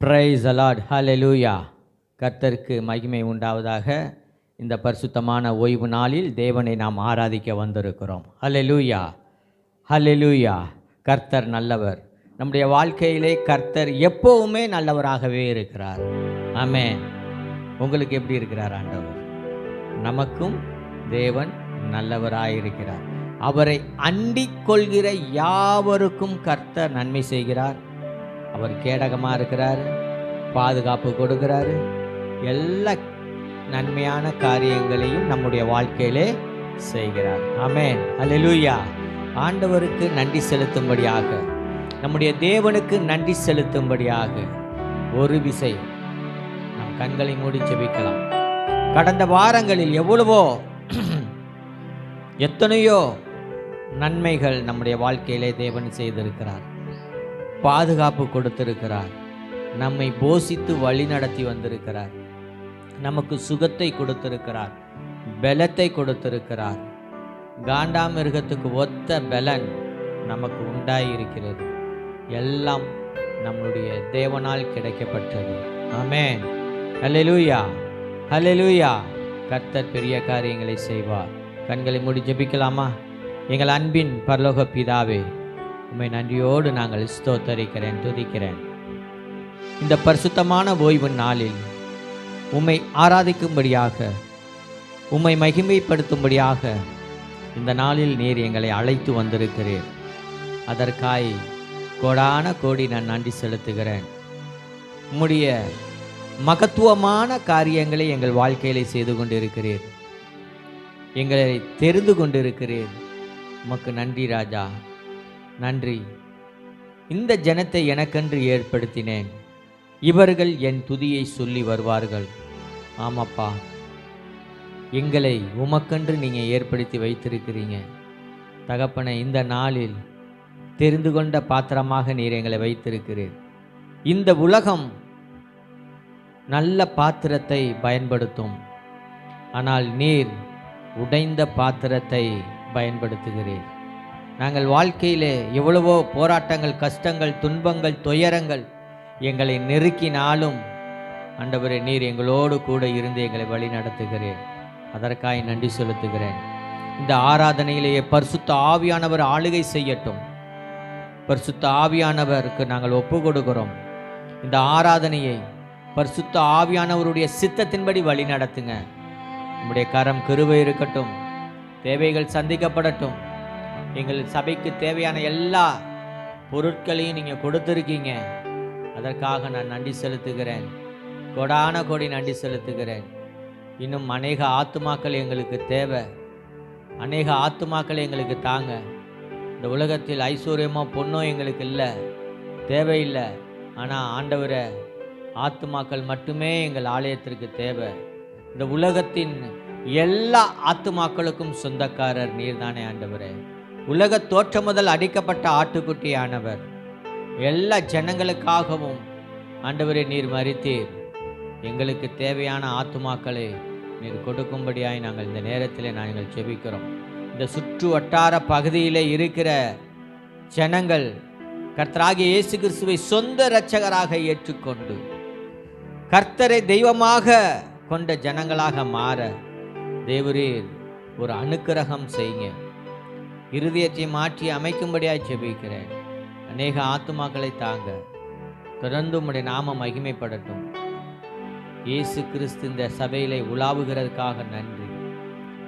Price the Lord, ஹல்லேலூயா. கர்த்தருக்கு மகிமை உண்டாவதாக. இந்த பரிசுத்தமான ஓய்வு நாளில் தேவனை நாம் ஆராதிக்க வந்திருக்கிறோம். ஹல்லேலூயா, ஹல்லேலூயா. கர்த்தர் நல்லவர். நம்முடைய வாழ்க்கையிலே கர்த்தர் எப்பவுமே நல்லவராகவே இருக்கிறார். ஆமென். உங்களுக்கு எப்படி இருக்கிறார் ஆண்டவர்? நமக்கும் தேவன் நல்லவராயிருக்கிறார். அவரை அண்டிக் கொள்கிற யாவருக்கும் கர்த்தர் நன்மை செய்கிறார். அவர் கேடகமாக இருக்கிறார், பாதுகாப்பு கொடுக்கிறாரு. எல்லா நன்மையான காரியங்களையும் நம்முடைய வாழ்க்கையிலே செய்கிறார். ஆமென், அல்லேலூயா. ஆண்டவருக்கு நன்றி செலுத்தும்படியாக, நம்முடைய தேவனுக்கு நன்றி செலுத்தும்படியாக ஒரு விசை நம் கண்களை மூடி ஜெபிக்கலாம். கடந்த வாரங்களில் எத்தனையோ நன்மைகள் நம்முடைய வாழ்க்கையிலே தேவன் செய்திருக்கிறார். பாதுகாப்பு கொடுத்திருக்கிறார். நம்மை போஷித்து வழி நடத்தி வந்திருக்கிறார். நமக்கு சுகத்தை கொடுத்திருக்கிறார், பலத்தை கொடுத்திருக்கிறார். காண்டாமிருகத்துக்கு ஒத்த பலன் நமக்கு உண்டாயிருக்கிறது. எல்லாம் நம்முடைய தேவனால் கிடைக்கப்பட்டது. ஆமென், அல்லேலூயா, அல்லேலூயா. கர்த்தர் பெரிய காரியங்களை செய்வார். கண்களை மூடி ஜெபிக்கலாமா? எங்கள் அன்பின் பரலோக பிதாவே, உம்மை நன்றியோடு நாங்கள் ஸ்தோத்தரிக்கிறேன், துதிக்கிறேன். இந்த பரிசுத்தமான ஓய்வு நாளில் உம்மை ஆராதிக்கும்படியாக, உம்மை மகிமைப்படுத்தும்படியாக இந்த நாளில் நீர் எங்களை அழைத்து வந்திருக்கிறீர். அதற்காய் கோடான கோடி நான் நன்றி செலுத்துகிறேன். உம்முடைய மகத்துவமான காரியங்களை எங்கள் வாழ்க்கையிலே செய்து கொண்டிருக்கிறீர். எங்களை தெரிந்து கொண்டிருக்கிறீர். உமக்கு நன்றி ராஜா, நன்றி. இந்த ஜனத்தை எனக்கென்று ஏற்படுத்தினேன், இவர்கள் என் துதியை சொல்லி வருவார்கள். ஆமாப்பா, எங்களை உமக்கென்று நீங்கள் ஏற்படுத்தி வைத்திருக்கிறீங்க தகப்பனை. இந்த நாளில் தெரிந்து கொண்ட பாத்திரமாக நீர் எங்களை வைத்திருக்கிறீர். இந்த உலகம் நல்ல பாத்திரத்தை பயன்படுத்தும், ஆனால் நீர் உடைந்த பாத்திரத்தை பயன்படுத்துகிறீர். நாங்கள் வாழ்க்கையிலே எவ்வளவோ போராட்டங்கள், கஷ்டங்கள், துன்பங்கள், துயரங்கள் எங்களை நெருக்கினாலும் ஆண்டவரே, நீர் எங்களோடு கூட இருந்து எங்களை வழி நடத்துகிறேன். அதற்காக நன்றி செலுத்துகிறேன். இந்த ஆராதனையிலேயே பரிசுத்த ஆவியானவர் ஆளுகை செய்யட்டும். பரிசுத்த ஆவியானவருக்கு நாங்கள் ஒப்பு கொடுக்கிறோம். இந்த ஆராதனையை பரிசுத்த ஆவியானவருடைய சித்தத்தின்படி வழி நடத்துங்க. நம்முடைய கரம் கிருபை இருக்கட்டும். தேவைகள் சந்திக்கப்படட்டும். எங்கள் சபைக்கு தேவையான எல்லா பொருட்களையும் நீங்கள் கொடுத்துருக்கீங்க. அதற்காக நான் நன்றி செலுத்துகிறேன். கோடான கோடி நன்றி செலுத்துகிறேன். இன்னும் அநேக ஆத்துமாக்கள் எங்களுக்கு தேவை. அநேக ஆத்துமாக்கள் எங்களுக்கு தாங்க. இந்த உலகத்தில் ஐஸ்வர்யமோ பொண்ணோ எங்களுக்கு இல்லை, தேவையில்லை. ஆனால் ஆண்டவரை, ஆத்துமாக்கள் மட்டுமே எங்கள் ஆலயத்திற்கு தேவை. இந்த உலகத்தின் எல்லா ஆத்துமாக்களுக்கும் சொந்தக்காரர் நீர்தானே ஆண்டவரே. உலக தோற்றம் முதல் அடிக்கப்பட்ட ஆட்டுக்குட்டியானவர். எல்லா ஜனங்களுக்காகவும் ஆண்டவரே நீர் மரித்தீர். எங்களுக்கு தேவையான ஆத்துமாக்களை நீர் கொடுக்கும்படியாய் நாங்கள் இந்த நேரத்தில் நாங்கள் ஜெபிக்கிறோம். இந்த சுற்று வட்டார பகுதியில் இருக்கிற ஜனங்கள் கர்த்தராகிய இயேசு கிறிஸ்துவை சொந்த இரட்சகராக ஏற்றுக்கொண்டு கர்த்தரை தெய்வமாக கொண்ட ஜனங்களாக மாற தேவரீர் ஒரு அனுக்கிரகம் செய்யுங்க. இருதயத்தை மாற்றி அமைக்கும்படியாய் ஜெபிக்கிறேன். அநேக ஆத்துமாக்களை தாங்க. தொடர்ந்து உம்முடைய நாமம் மகிமைப்படட்டும். இயேசு கிறிஸ்து இந்த சபையிலே உலாவுகிறதுக்காக நன்றி.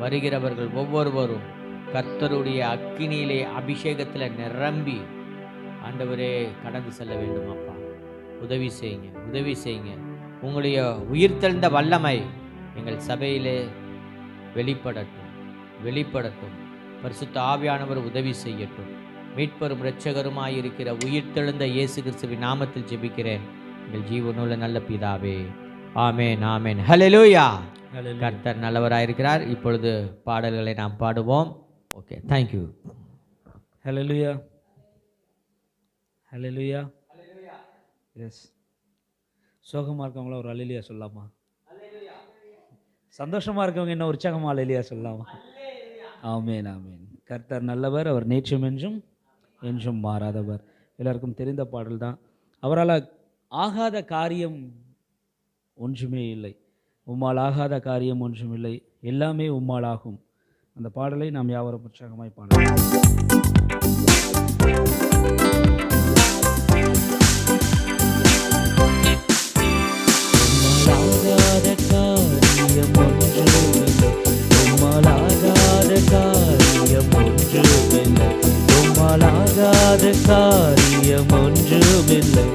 வருகிறவர்கள் ஒவ்வொருவரும் கர்த்தருடைய அக்கினியிலே அபிஷேகத்தில் நிரம்பி ஆண்டவரே கடந்து செல்ல வேண்டும். அப்பா, உதவி செய்யுங்க, உதவி செய்யுங்க. உங்களுடைய உயிர்த்தெழுந்த வல்லமை எங்கள் சபையிலே வெளிப்படட்டும், வெளிப்படட்டும். பரிசுத்த ஆவியானவர் உதவி செய்யட்டும். மீட்பரும் இரட்சகருமாயிருக்கிற உயிர்த்தெழுந்த இயேசு கிறிஸ்துவின் நாமத்தில் ஜெபிக்கிறேன் எங்கள் ஜீவனுள்ள நல்ல பிதாவே. ஆமென், ஆமென், ஹல்லேலூயா. கர்த்தர் நல்லவராயிருக்கிறார். இப்பொழுது பாடல்களை நாம் பாடுவோம். Okay, thank you. Hallelujah, hallelujah. Yes, சோகமாக இருக்கவங்கள ஒரு அல்லேலூயா சொல்லலாமா? சந்தோஷமாக இருக்கவங்க என்ன உற்சாகமாக அல்லேலூயா சொல்லலாமா? ஆமென், ஆமென். கர்த்தர் நல்லவர், அவர் நேற்றும் என்றும் மாறாதவர். எல்லாருக்கும் தெரிந்த பாடல் தான். அவரால் ஆகாத காரியம் ஒன்றுமே இல்லை. உம்மால் ஆகாத காரியம் ஒன்றுமில்லை, எல்லாமே உம்மால் ஆகும். அந்த பாடலை நாம் யாவரும் உற்சாகமாய் பாடலாம். உம்மாலாகாத காரியம் ஒன்றுமில்லை, உம்மாலாகாத காரியம் ஒன்றுமில்லை, உம்மாலாகாத காரியம் ஒன்றுமில்லை,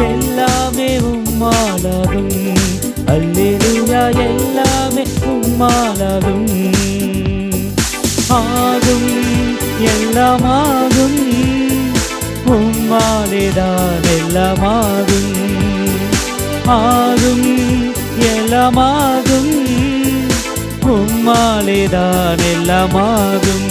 எல்லாமே உம்மாலாகும். அல்லேலூயா, எல்லாமே உம்மாலாகும். ஆகும், எல்லாமாகும், உம்மாலேதான் எல்லாமாகும். ஆகும், எல்லாமாகும், உம்மாலேதான் எல்லாமாகும்.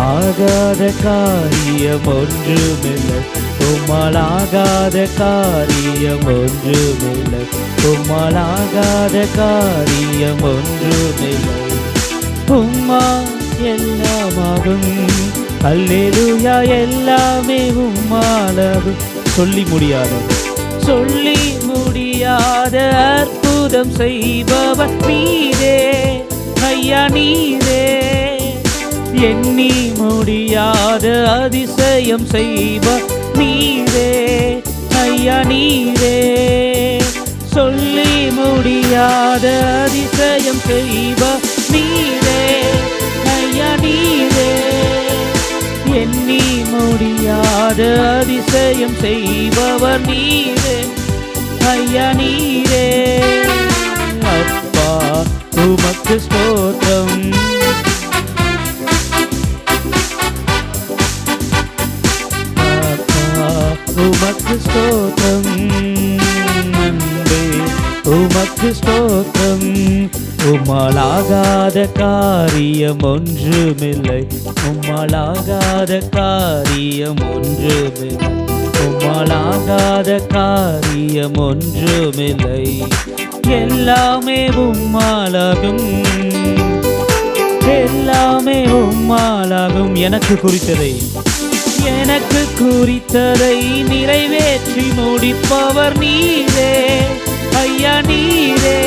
ஆகாத காரியம் ஒன்றுமில்லை, உம்மாலாகாத காரியம் ஒன்றுமில்லை, உம்மாலாகாத காரியம் ஒன்றுமில்லை, உம்மா எல்லாமாகும். அல்லேலூயா, எல்லாமே உம்மாலாகும். சொல்லி முடியாத அற்புதம் செய்பவர் நீரே ஐயா, நீரே. எண்ணி முடியாத அதிசயம் செய்பவர் நீரே ஐயா, நீரே. சொல்லி முடியாத அதிசயம் செய்பவர் நீரே ஐயா, நீரே. எண்ணி முடியாத அதிசயம் செய்பவர் நீரே ஐயா, நீரே. அப்பா உமக்கு ஸ்தோத்திரம், உமக்கு ஸ்தோத்திரம், அன்பே உமக்கு ஸ்தோத்திரம். உம்மாலாகாத காரியம் ஒன்றுமில்லை, உம்மாலாகாத காரியம் ஒன்றுமில்லை, உம்மாலாகாத காரியம் ஒன்றுமில்லை, எல்லாமே உம்மாலாகும். எல்லாமே உம்மாலாகும். எனக்கு குறித்ததை நிறைவேற்றி முடிப்பவர் நீரே ஐயா, நீரே.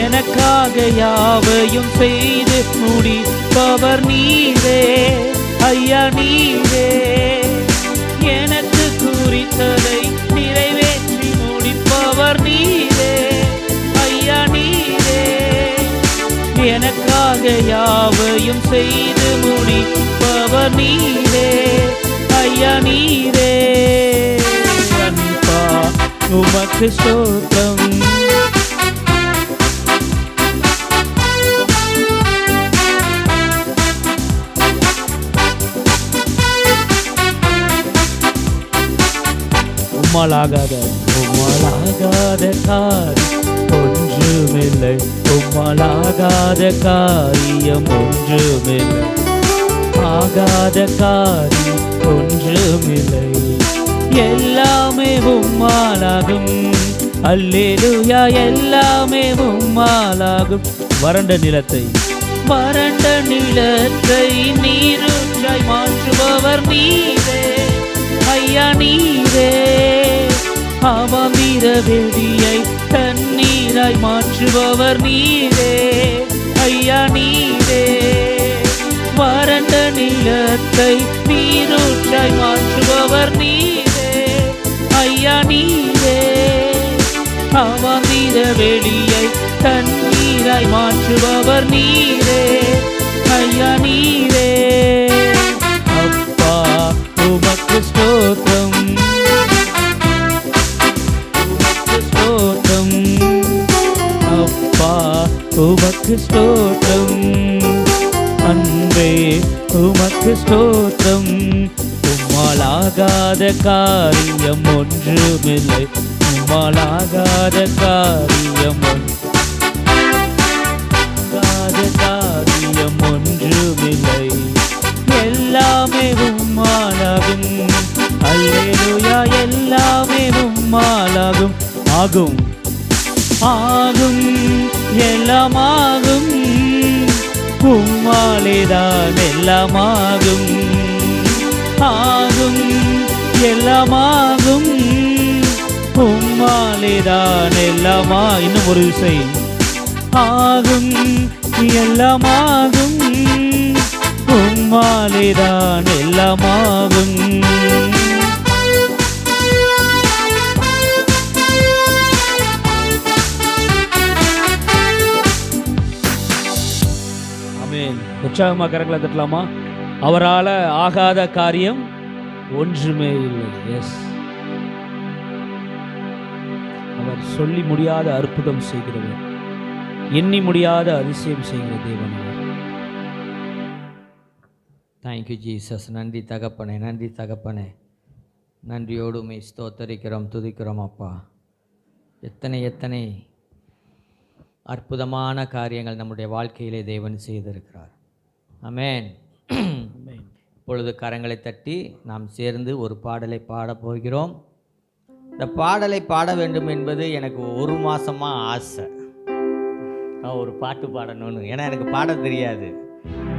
எனக்காக யாவையும் செய்து முடிப்பவர் நீரே ஐயா, நீரே. எனக்கு குறித்ததை நிறைவேற்றி முடிப்பவர் நீரே ஐயா, நீரே. எனக்காக யாவையும் செய்து முடிப்பவர் நீரே ஐயா, நீரே. அன்பா உமக்கு ஸ்தோத்திரம், உம்மாலாகாத காரியம் ஒன்றுமில்லை, உம்மாலாகாத காரியம் ஒன்றுமில்லை, ஆகாத காரியம் ஒன்றுமில்லை, எல்லாமே உம்மாலாகும். அல்லேலூயா, எல்லாமே உம்மாலாகும். வறண்ட நிலத்தை நீரூற்றாய் மாற்றுபவர் நீரே ஐயா, நீரே. அவந்திர வெளியை தண்ணீராய் மாற்றுபவர் நீரே ஐயா, நீரே. வறண்ட நிலத்தை நீரூற்றாய் மாற்றுபவர் நீரே ஐயா, நீரே. அவந்திர வெளியை தண்ணீராய் மாற்றுபவர் நீரே ஐயா, நீரே. அப்பா உமக்கு ஸ்தோத்திரம், உமக்கு ஸ்தோத்திரம், அப்பா உமக்கு ஸ்தோத்திரம், அன்பே உமக்கு ஸ்தோத்திரம். உம்மாலாகாத காரியம் ஒன்றுமில்லை, உம்மாலாகாத காரியம் ஒன்றுமில்லை, எல்லாமே உம்மாலாகும். அல்லேலூயா, எல்லாமே உம்மாலாகும். ஆகும், எல்லாமாகும், உம்மாலேதான் எல்லாமாகும். ஆகும், எல்லாமாகும், உம்மாலேதான் எல்லாமா. இன்னும் ஒரு விசை. ஆகும், எல்லாமாகும், உம்மாலேதான் எல்லாமாகும். ஆமென். உற்சாகமா கரங்களை தட்டலாமா? அவரால் ஆகாத காரியம் ஒன்றுமே இல்லை. எஸ், அவர் சொல்லி முடியாத அற்புதம் செய்கிறவர், எண்ணி முடியாத அதிசயம் செய்கிற தேவன் அவர். Thank you Jesus. நன்றி தகப்பனே, நன்றி தகப்பனே. நன்றியோடு உம்மை ஸ்தோத்தரிக்கிறோம், துதிக்கிறோம் அப்பா. எத்தனை எத்தனை அற்புதமான காரியங்கள் நம்முடைய வாழ்க்கையிலே தேவன் செய்திருக்கிறார். ஆமென். இப்பொழுது கரங்களை தட்டி நாம் சேர்ந்து ஒரு பாடலை பாடப் போகிறோம். இந்த பாடலை பாட வேண்டும் என்பது எனக்கு ஒரு மாதமாக ஆசை. நான் ஒரு பாட்டு பாடணும்னு. ஏன்னா எனக்கு பாட தெரியாது.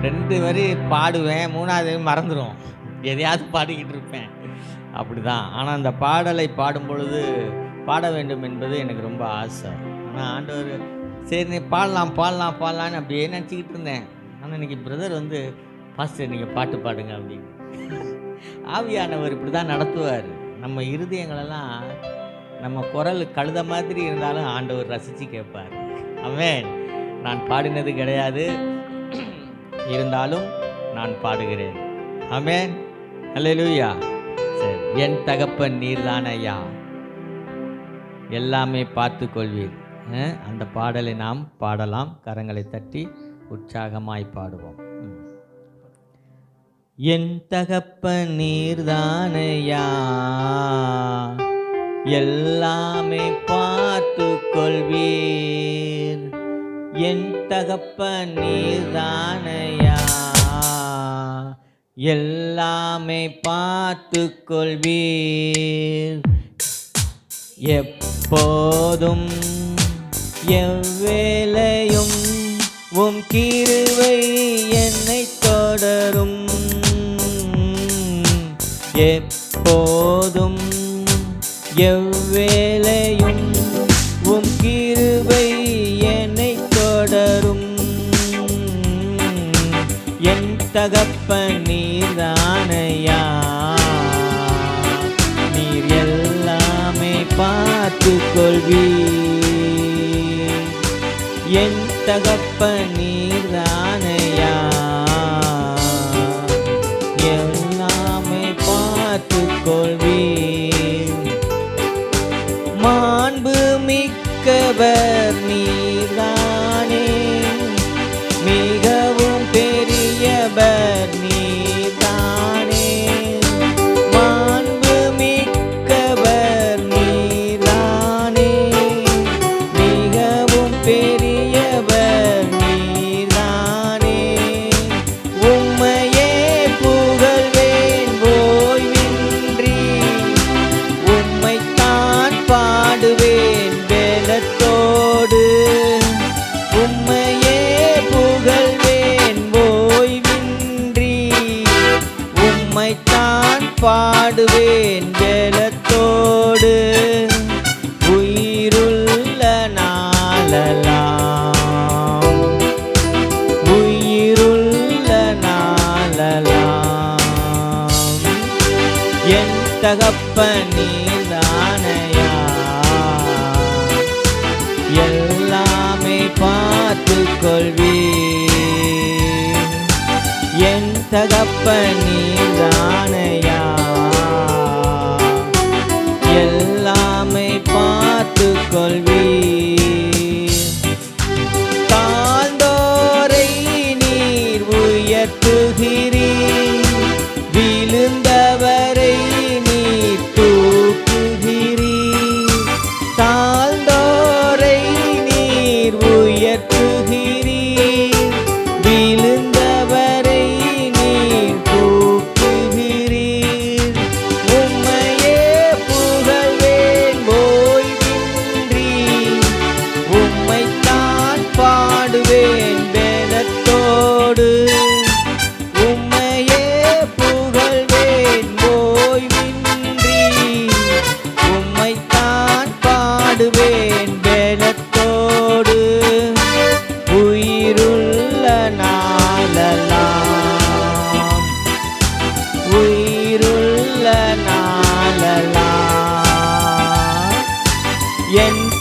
2 வரி பாடுவேன், 3வது மறந்துடும், எதையாவது பாடிக்கிட்டு இருப்பேன், அப்படி தான். ஆனால் அந்த பாடலை பாடும் பொழுது பாட வேண்டும் என்பது எனக்கு ரொம்ப ஆசை. ஆனால் ஆண்டவர் சரி நீ பாடலாம் பாடலாம் பாடலான்னு அப்படியே நினச்சிக்கிட்டு இருந்தேன். ஆனால் இன்றைக்கி பிரதர் வந்து பாஸ்டர் நீங்கள் பாட்டு பாடுங்க அப்படின்னு. ஆவியானவர் இப்படி தான் நடத்துவார். நம்ம இருதயங்களெல்லாம் நம்ம குரல் கழுத மாதிரி இருந்தாலும் ஆண்டவர் ரசித்து கேட்பார். ஆமென். நான் பாடினது கிடையாது, இருந்தாலும் நான் பாடுகிறேன். ஆமென். அல்லேலூயா. சரி. என் தகப்பன் நீர்தான் ஐயா, எல்லாமே பார்த்து கொள்வீர். அந்த பாடலை நாம் பாடலாம். கரங்களை தட்டி உற்சாகமாய் பாடுவோம். என் தகப்பன் நீர்தானையா, எல்லாமே பார்த்து கொள்வீர். என் தகப்பன் நீர்தானையா, எல்லாமே பார்த்து கொள்வீர். எப்போதும் எவ்வேளையும் உம் கிருபை என்னை தொடரும். எப்போதும் எவ்வேளையும் உம் கிருபை என்னை தொடரும். என் தகப்பன் நீர்தானையா, நீர் எல்லாமே பார்த்து கொள்வீர். என் தகப்பன் நீர்தானையா, எல்லாமே பார்த்து கொள்வீர். மாண்பு மிக்கவர் நீர்தானே, மிகவும் பெரியவர் நீர்தானே. மாண்பு மிக்கவர் நீர்தானே, மிகவும் பெரியவர் நீர்தானே. உம்மையே புகழ்வேன் ஓய்வின்றி, உம்மைத்தான் பாடுவேன் பெலத்தோடு. உம்மையே புகழ்வேன் ஓய்வின்றி, உம்மைத்தான் பாடுவேன் பெலத்தோடு. உயிருள்ள நாளெல்லாம், உயிருள்ள நாளெல்லாம் என் தகப்பன் நீர்தானையா, எல்லாமே பார்த்து கொள்வீர். என் தகப்பன் நீர்தானையா, எல்லாமே பார்த்து கொள்வீர். தாழ்ந்தோரை நீர் உயர்த்துகிறீர், விழுந்தவரை நீர் தூக்குகிறீர். தாழ்ந்தோரை நீர் உயர்த்துகிறீர், விழுந்தவரை நீர் தூக்குகிறீர்.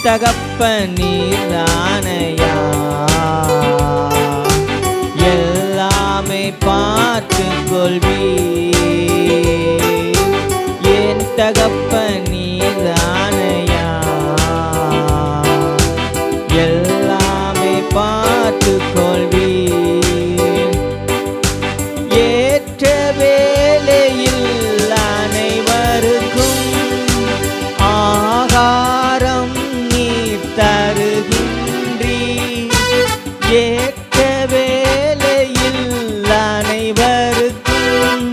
தகப்பன் நீர்தானையா, எல்லாமே பார்த்து கொள்வீர். என் தகப்பன் நீர்தானையா, எல்லாமே பார்த்து கொள்வீர். ஏற்ற வேளையில் அனைவருக்கும் ஆகாரம் நீர் தருகின்றீர். ஏற்ற வேளையில் அனைவருக்கும்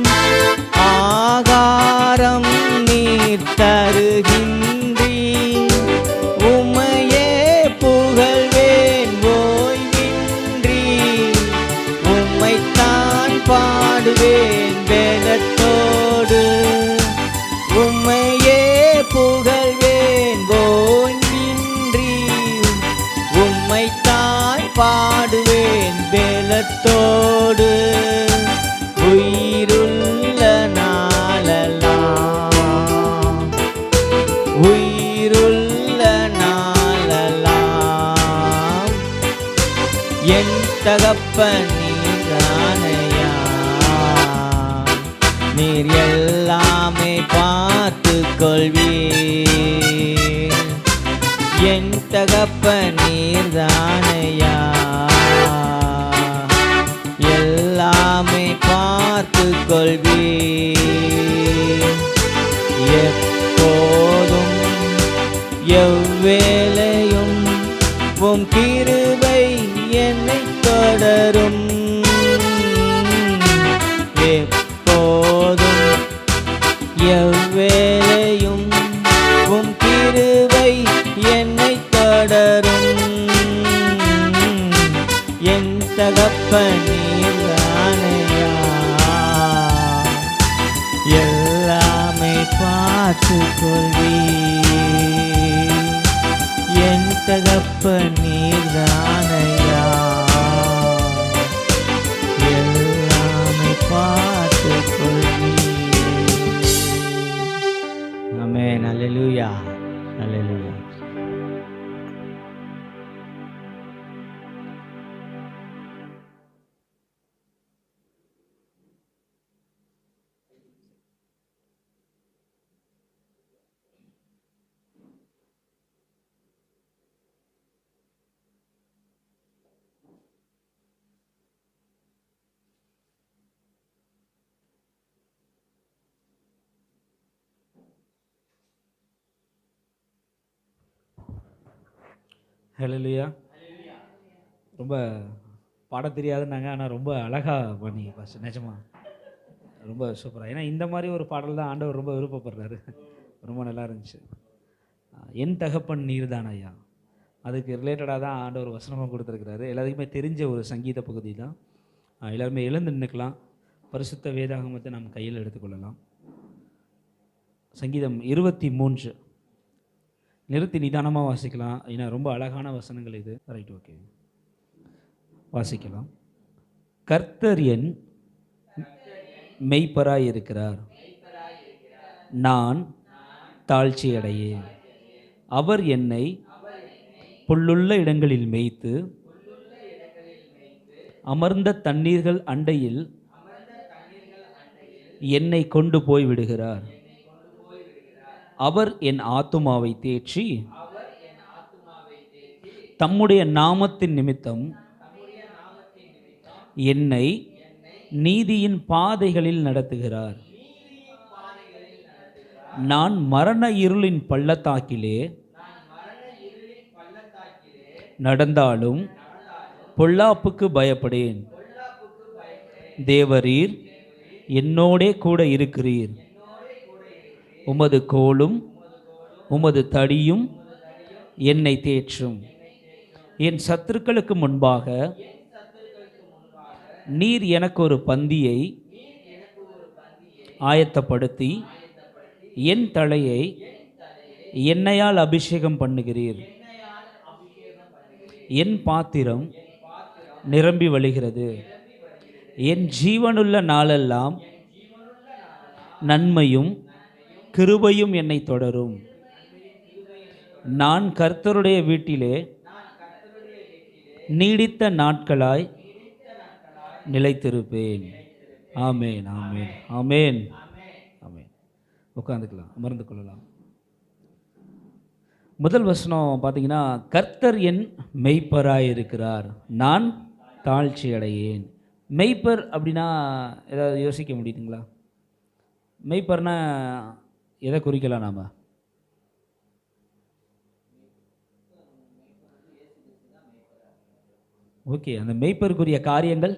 ஆகாரம் நீர் தருகின்றீர். உம்மையே புகழ்வேன் ஓய்வின்றி, உம்மைத்தான் பாடுவேன் வேலத்தோடு. உம்மையே புகழ்வேன் ஓய்வின்றி, உம்மைத்தான் பாடுவேன் வேலத்தோடு. உயிருள்ள நாளெல்லாம், உயிருள்ள நாளெல்லாம் என் தகப்பன் நீர்தானையா, நீர் எல்லாமே பார்த்து கொள்வீர். என் தகப்பன் நீர்தானையா, எல்லாமே பார்த்து கொள்வீர். எப்போதும் எவ்வேளையும் உம் கிருபை என்னை தொடரும். எப்போதும் எவ்வேளையும் உம் கிருபை என்னை தொடரும். என் தகப்பன் நீர்தானையா, எல்லாமே பார்த்து கொள்வீர். என் தகப்பன் நீர்தானையா, எல்லாமே பார்த்து கொள்வீர். ஆமென். அல்லேலூயா, அல்லேலூயா. ஹல்லேலூயா. ரொம்ப பாட தெரியாதுன்னாங்க, ஆனால் ரொம்ப அழகாக பண்ணீங்க பாஸ்டர். நிஜமா ரொம்ப சூப்பராக. ஏன்னா இந்த மாதிரி ஒரு பாடல் தான் ஆண்டவர் ரொம்ப விருப்பப்படுறாரு. ரொம்ப நல்லா இருந்துச்சு. என் தகப்பன் நீர்தான் ஐயா, அதுக்கு ரிலேட்டடாக தான் ஆண்டவர் வசனமாக கொடுத்துருக்கிறாரு. எல்லாத்துக்குமே தெரிஞ்ச ஒரு சங்கீத பகுதி தான். எல்லாருமே எழுந்து நின்றுக்கலாம். பரிசுத்த வேதாகமத்தை நாம் கையில் எடுத்துக்கொள்ளலாம். சங்கீதம் 23 நிறுத்தி நிதானமாக வாசிக்கலாம். ஏன்னா ரொம்ப அழகான வசனங்கள் இது. ரைட், ஓகே, வாசிக்கலாம். கர்த்தர் என் மெய்ப்பராய் இருக்கிறார், நான் தாழ்ச்சி அடையேன். அவர் என்னை புல்லுள்ள இடங்களில் மேய்த்து அமர்ந்த தண்ணீர்கள் அண்டையில் என்னை கொண்டு போய் விடுகிறார். அவர் என் ஆத்துமாவை தேற்றி தம்முடைய நாமத்தின் நிமித்தம் என்னை நீதியின் பாதைகளில் நடத்துகிறார். நான் மரண இருளின் பள்ளத்தாக்கிலே நடந்தாலும் பொல்லாப்புக்கு பயப்படேன். தேவரீர் என்னோடே கூட இருக்கிறீர். உமது கோலும் உமது தடியும் என்னை தேற்றும். என் சத்துருக்களுக்கு முன்பாக நீர் எனக்கு ஒரு பந்தியை ஆயத்தப்படுத்தி என் தலையை எண்ணெயால் அபிஷேகம் பண்ணுகிறீர். என் பாத்திரம் நிரம்பி வழிகிறது. என் ஜீவனுள்ள நாளெல்லாம் நன்மையும் கிருபையும் என்னை தொடரும். நான் கர்த்தருடைய வீட்டிலே நீடித்த நாட்களாய் நிலைத்திருப்பேன். ஆமேன், ஆமேன், ஆமேன், ஆமேன். உட்காந்துக்கலாம், அமர்ந்து கொள்ளலாம். முதல் வசனம் பார்த்தீங்கன்னா, கர்த்தர் என் மெய்ப்பராய் இருக்கிறார், நான் தாழ்ச்சி அடையேன். மெய்ப்பர் அப்படின்னா ஏதாவது யோசிக்க முடியுதுங்களா? மெய்ப்பர்னா எதை குறிக்கலாம் நாம்? ஓகே, அந்த மெய்ப்பருக்குரிய காரியங்கள்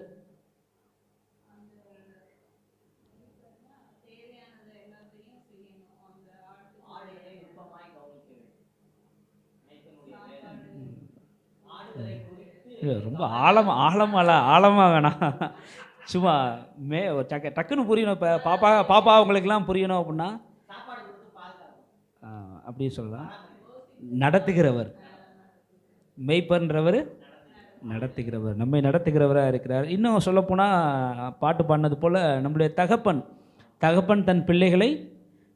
ரொம்ப ஆழமாக வேணாம், சும்மா டக்குன்னு புரியணும். இப்போ பாப்பா அவங்களுக்கெல்லாம் புரியணும் அப்படின்னா அப்படி சொல்லலாம். நடத்துகிறவர், மெய்ப்பன்றவர் நடத்துகிறவர், நம்மை நடத்துகிறவராக இருக்கிறார். இன்னும் சொல்லப்போனால் பாட்டு பாடினது போல் நம்முடைய தகப்பன் தன் பிள்ளைகளை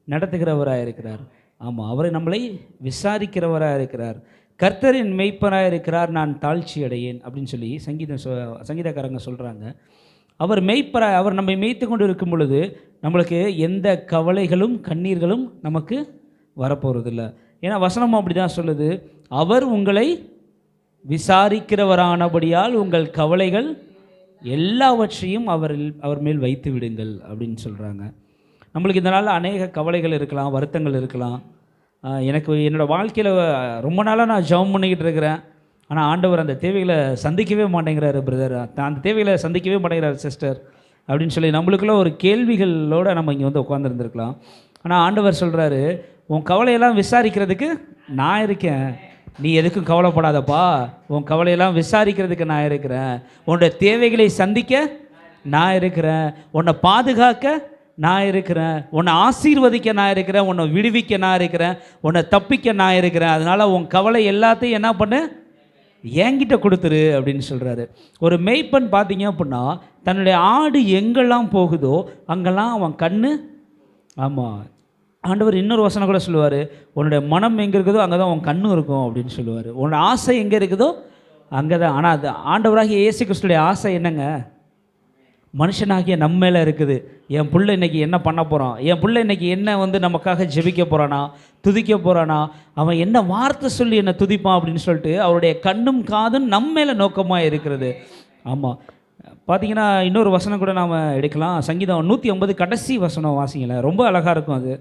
நடத்துகிறவராக இருக்கிறார். ஆமாம், அவரை நம்மளை விசாரிக்கிறவராக இருக்கிறார். கர்த்தரின் மெய்ப்பராக இருக்கிறார், நான் தாழ்ச்சி அடையேன் அப்படின்னு சொல்லி சங்கீதக்காரங்க சொல்கிறாங்க. அவர் மெய்ப்பராக, அவர் நம்மை மேய்த்து கொண்டு இருக்கும் பொழுது நம்மளுக்கு எந்த கவலைகளும் கண்ணீர்களும் நமக்கு வரப்போகிறதில்ல. ஏன்னா வசனமும் அப்படி தான் சொல்லுது, அவர் உங்களை விசாரிக்கிறவரானபடியால் உங்கள் கவலைகள் எல்லாவற்றையும் அவர் மேல் வைத்து விடுங்கள் அப்படின்னு சொல்கிறாங்க. நம்மளுக்கு இதனால் அநேக கவலைகள் இருக்கலாம், வருத்தங்கள் இருக்கலாம். எனக்கு என்னோடய வாழ்க்கையில் ரொம்ப நாளாக நான் ஜெபம் பண்ணிக்கிட்டு இருக்கிறேன், ஆனால் ஆண்டவர் அந்த தேவைகளை சந்திக்கவே மாட்டேங்கிறாரு பிரதர், அந்த தேவைகளை சந்திக்கவே மாட்டேங்கிறாரு சிஸ்டர் அப்படின்னு சொல்லி நம்மளுக்குள்ள ஒரு கேள்விகளோடு நம்ம இங்கே வந்து உட்காந்துருந்துருக்கலாம். ஆனால் ஆண்டவர் சொல்கிறாரு, உன் கவலையெல்லாம் விசாரிக்கிறதுக்கு நான் இருக்கேன், நீ எதுக்கும் கவலைப்படாதப்பா, உன் கவலையெல்லாம் விசாரிக்கிறதுக்கு நான் இருக்கிறேன், உன்னோட தேவைகளை சந்திக்க நான் இருக்கிறேன், உன்னை பாதுகாக்க நான் இருக்கிறேன், உன்னை ஆசீர்வதிக்க நான் இருக்கிறேன், உன்னை விடுவிக்க நான் இருக்கிறேன், உன்னை தப்பிக்க நான் இருக்கிறேன். அதனால் உன் கவலை எல்லாத்தையும் என்ன பண்ணு, என்கிட்ட கொடுத்துரு அப்படின்னு சொல்கிறாரு. ஒரு மெய்ப்பன் பார்த்தீங்க அப்படின்னா தன்னுடைய ஆடு எங்கெல்லாம் போகுதோ அங்கெல்லாம் அவன் கண்ணு. ஆமாம், ஆண்டவர் இன்னொரு வசனம் கூட சொல்லுவார், உன்னுடைய மனம் எங்கே இருக்குதோ அங்கே தான் உன் கண்ணும் இருக்கும் அப்படின்னு சொல்லுவார். உன்னோட ஆசை எங்கே இருக்குதோ அங்கே தான். ஆனால் அது ஆண்டவராகிய இயேசு கிறிஸ்துடைய ஆசை என்னங்க? மனுஷனாகிய நம்ம மேலே இருக்குது. என் பிள்ளை இன்றைக்கி என்ன பண்ண போகிறான், என் பிள்ளை இன்றைக்கி என்ன வந்து நமக்காக ஜெபிக்க போகிறானா, துதிக்க போகிறானா, அவன் என்ன வார்த்தை சொல்லி என்னை துதிப்பான் அப்படின்னு சொல்லிட்டு அவருடைய கண்ணும் காதும் நம்ம மேலே நோக்கமாக இருக்கிறது. ஆமாம், பார்த்தீங்கன்னா இன்னொரு வசனம் கூட நாம் எடுக்கலாம். சங்கீதம் 150 கடைசி வசனம் வாசிங்களேன், ரொம்ப அழகாக இருக்கும் அது.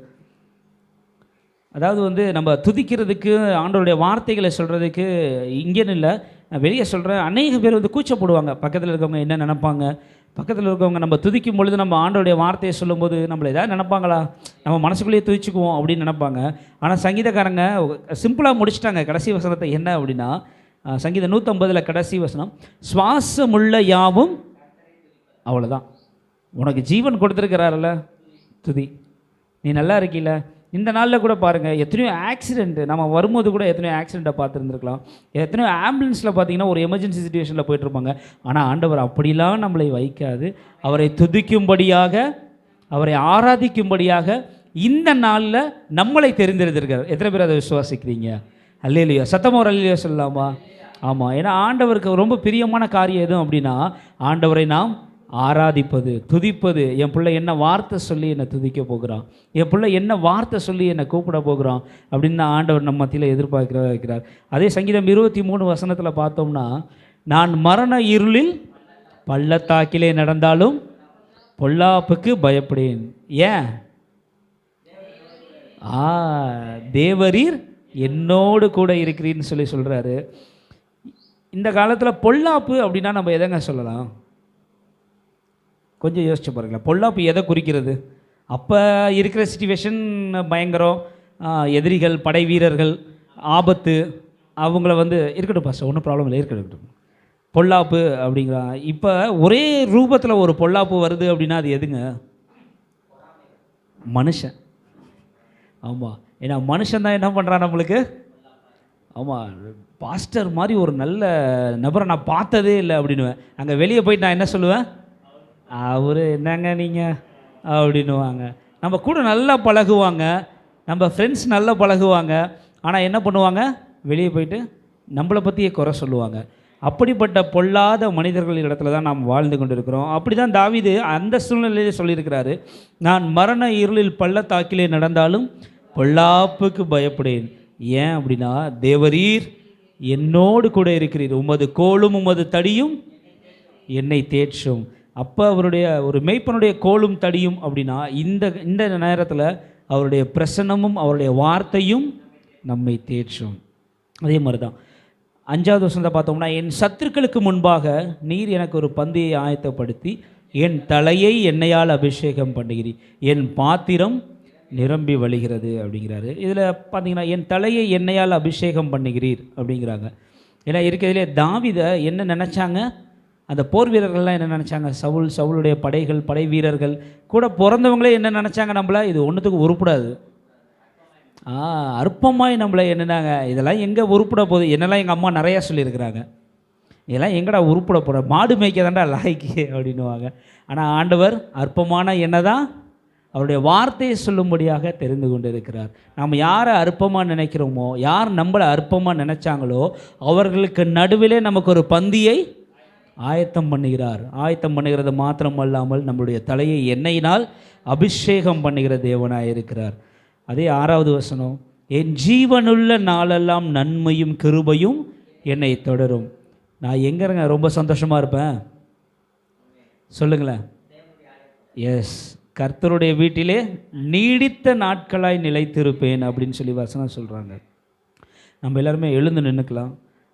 அதாவது வந்து நம்ம துதிக்கிறதுக்கு ஆண்டவருடைய வார்த்தைகளை சொல்கிறதுக்கு இங்கேன்னு இல்லை, வெளியே சொல்கிறேன். அநேக பேர் வந்து கூச்சப்படுவாங்க, பக்கத்தில் இருக்கவங்க என்ன நினைப்பாங்க, பக்கத்தில் இருக்கவங்க நம்ம துதிக்கும் பொழுது நம்ம ஆண்டவருடைய வார்த்தையை சொல்லும்போது நம்மளை ஏதாவது நினைப்பாங்களா, நம்ம மனசுக்குள்ளேயே துதிச்சுக்குவோம் அப்படின்னு நினைப்பாங்க. ஆனால் சங்கீதக்காரங்க சிம்பிளாக முடிச்சிட்டாங்க கடைசி வசனத்தை. என்ன அப்படின்னா, சங்கீதம் 150 கடைசி வசனம், சுவாசமுள்ள யாவும், அவ்வளோதான். உனக்கு ஜீவன் கொடுத்துருக்கிறாருல்ல, துதி. நீ நல்லா இருக்கீல. இந்த நாளில் கூட பாருங்கள், எத்தனையோ ஆக்சிடென்ட்டு, நம்ம வரும்போது கூட எத்தனையோ ஆக்சிடெண்ட்டை பார்த்துருந்துருக்கலாம். எத்தனையோ ஆம்புலன்ஸில் பார்த்தீங்கன்னா ஒரு எமர்ஜென்சி சுச்சுவேஷனில் போயிட்டுருப்பாங்க. ஆனால் ஆண்டவர் அப்படிலாம் நம்மளை வைக்காது, அவரை துதிக்கும்படியாக, அவரை ஆராதிக்கும்படியாக இந்த நாளில் நம்மளை தெரிந்தெடுத்திருக்கார். எத்தனை பேர் அதை விசுவாசிக்கிறீங்க? அல்லேலூயா, சத்தமாக ஒரு அல்லேலூயா சொல்லலாமா? ஆமாம், ஏன்னா ஆண்டவருக்கு ரொம்ப பிரியமான காரியம் எதுவும் அப்படின்னா ஆண்டவரை நாம் ஆராதிப்பது, துதிப்பது. என் பிள்ளை என்ன வார்த்தை சொல்லி என்னை துதிக்க போகிறான், என் பிள்ளை என்ன வார்த்தை சொல்லி என்னை கூப்பிட போகிறான் அப்படின்னு ஆண்டவர் நம்ம மத்தியில் எதிர்பார்க்கிறார். அதே சங்கீதம் 23 வசனத்தில் பார்த்தோம்னா, நான் மரண இருளில் பள்ளத்தாக்கிலே நடந்தாலும் பொல்லாப்புக்கு பயப்படேன். ஏன்? தேவரீர் என்னோடு கூட இருக்கிறீன்னு சொல்லி சொல்கிறாரு. இந்த காலத்தில் பொல்லாப்பு அப்படின்னா நம்ம எதைங்க சொல்லலாம்? கொஞ்சம் யோசிச்சு பாருங்களேன். பொல்லாப்பு எதை குறிக்கிறது? அப்போ இருக்கிற சிச்சுவேஷன் பயங்கரம், எதிரிகள், படை வீரர்கள், ஆபத்து, அவங்கள வந்து இருக்கட்டும் பாஸ்டர், ஒன்றும் ப்ராப்ளம் இல்லை, இருக்கட்டும். பொல்லாப்பு அப்படிங்கிறான். இப்போ ஒரே ரூபத்தில் ஒரு பொல்லாப்பு வருது அப்படின்னா அது எதுங்க? மனுஷன். ஆமாம், ஏன்னா மனுஷன் தான் என்ன பண்ணுறான் நம்மளுக்கு. ஆமாம், பாஸ்டர் மாதிரி ஒரு நல்ல நபரை நான் பார்த்ததே இல்லை அப்படின்னுவேன். அங்கே வெளியே போயிட்டு நான் என்ன சொல்லுவேன், அவர் என்னங்க நீங்கள் அப்படின்னுவாங்க. நம்ம கூட நல்லா பழகுவாங்க, நம்ம ஃப்ரெண்ட்ஸ் நல்லா பழகுவாங்க. ஆனால் என்ன பண்ணுவாங்க, வெளியே போயிட்டு நம்மளை பற்றியே குறை சொல்லுவாங்க. அப்படிப்பட்ட பொல்லாத மனிதர்கள் இடத்துல தான் நாம் வாழ்ந்து கொண்டு இருக்கிறோம். அப்படி தான் தாவீது அந்த சூழ்நிலையிலே சொல்லியிருக்கிறாரு, நான் மரண இருளில் பள்ளத்தாக்கிலே நடந்தாலும் பொல்லாப்புக்கு பயப்படேன். ஏன் அப்படின்னா, தேவரீர் என்னோடு கூட இருக்கிறீர், உமது கோலும் உமது தடியும் என்னை தேற்றும். அப்போ அவருடைய ஒரு மேய்ப்பனுடைய கோலும் தடியும் அப்படின்னா இந்த நேரத்தில் அவருடைய பிரசன்னமும் அவருடைய வார்த்தையும் நம்மை தேற்றும். அதே மாதிரி தான் 5வது வசனத்தை பார்த்தோம்னா, என் சத்துருக்களுக்கு முன்பாக நீர் எனக்கு ஒரு பந்தியை ஆயத்தப்படுத்தி என் தலையை எண்ணெயால் அபிஷேகம் பண்ணுகிறீர், என் பாத்திரம் நிரம்பி வழிகிறது அப்படிங்கிறாரு. இதில் பார்த்தீங்கன்னா என் தலையை எண்ணெயால் அபிஷேகம் பண்ணுகிறீர் அப்படிங்கிறாங்க. ஏன்னா இருக்கிறதுலே தாவீதை என்ன நினச்சாங்க, அந்த போர் வீரர்கள்லாம் என்ன நினச்சாங்க, சவுளுடைய படை வீரர்கள் கூட பிறந்தவங்களே என்ன நினச்சாங்க, நம்மள இது ஒன்றுத்துக்கு உருப்படாது, அற்பமாய் நம்மளை என்னன்னாங்க, இதெல்லாம் எங்கே உருப்பட போகுது, என்னெல்லாம் எங்கள் அம்மா நிறையா சொல்லியிருக்கிறாங்க, இதெல்லாம் எங்கடா உருப்பட போகிற, மாடு மேய்க்க தாண்டா லாய்க்கு அப்படின்னுவாங்க. ஆனால் ஆண்டவர் அற்பமான என்ன தான் அவருடைய வார்த்தையை சொல்லும்படியாக தெரிந்து கொண்டு இருக்கிறார். நாம் யாரை அற்பமாக நினைக்கிறோமோ, யார் நம்மளை அற்பமாக நினைச்சாங்களோ அவர்களுக்கு நடுவிலே நமக்கு ஒரு பந்தியை ஆயத்தம் பண்ணுகிறார். ஆயத்தம் பண்ணுகிறது மாத்திரம் அல்லாமல் நம்முடைய தலையை எண்ணெயினால் அபிஷேகம் பண்ணுகிற தேவனாக இருக்கிறார். அதே 6வது வசனம், என் ஜீவனுள்ள நாளெல்லாம் நன்மையும் கிருபையும் என்னை தொடரும். நான் எங்கேங்க ரொம்ப சந்தோஷமாக இருப்பேன் சொல்லுங்களேன். எஸ், கர்த்தருடைய வீட்டிலே நீடித்த நாட்களாய் நிலைத்திருப்பேன் அப்படின்னு சொல்லி வசனம் சொல்கிறாங்க. நம்ம எல்லாருமே எழுந்து நின்றுக்கலாம்.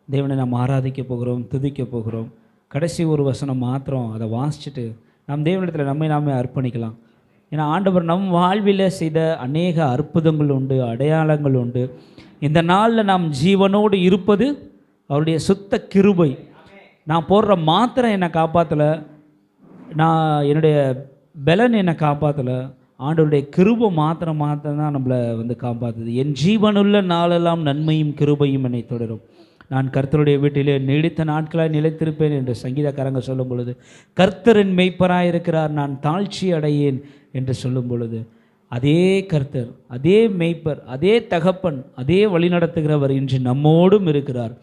தேவனை நாம் ஆராதிக்க போகிறோம், துதிக்க போகிறோம். கடைசி ஒரு வசனம் மாத்திரம் அதை வாசிச்சுட்டு நம் தேவனிடத்தில் நம்மை நாமே அர்ப்பணிக்கலாம். ஏன்னா ஆண்டவர் நம் வாழ்வில் செய்த அநேக அற்புதங்கள் உண்டு, அடையாளங்கள் உண்டு. இந்த நாளில் நாம் ஜீவனோடு இருப்பது அவருடைய சுத்த கிருபை. நான் போடுற மாத்திரம் என்னை காப்பாற்றலை, நான் என்னுடைய பலன் என்னை காப்பாற்றலை, ஆண்டவருடைய கிருபை மாத்திரம் தான் நம்மளை காப்பாற்றுது. என் ஜீவனுள்ள நாளெல்லாம் நன்மையும் கிருபையும் என்னை தொடரும், நான் கர்த்தருடைய வீட்டிலே நீடித்த நாட்களாய் நிலைத்திருப்பேன் என்று சங்கீதக்காரங்க சொல்லும் பொழுது, கர்த்தரின் மெய்ப்பராக இருக்கிறார், நான் தாழ்ச்சி அடையேன் என்று சொல்லும் பொழுது, அதே கர்த்தர், அதே மெய்ப்பர், அதே தகப்பன், அதே வழிநடத்துகிறவர் இன்று நம்மோடும் இருக்கிறார்.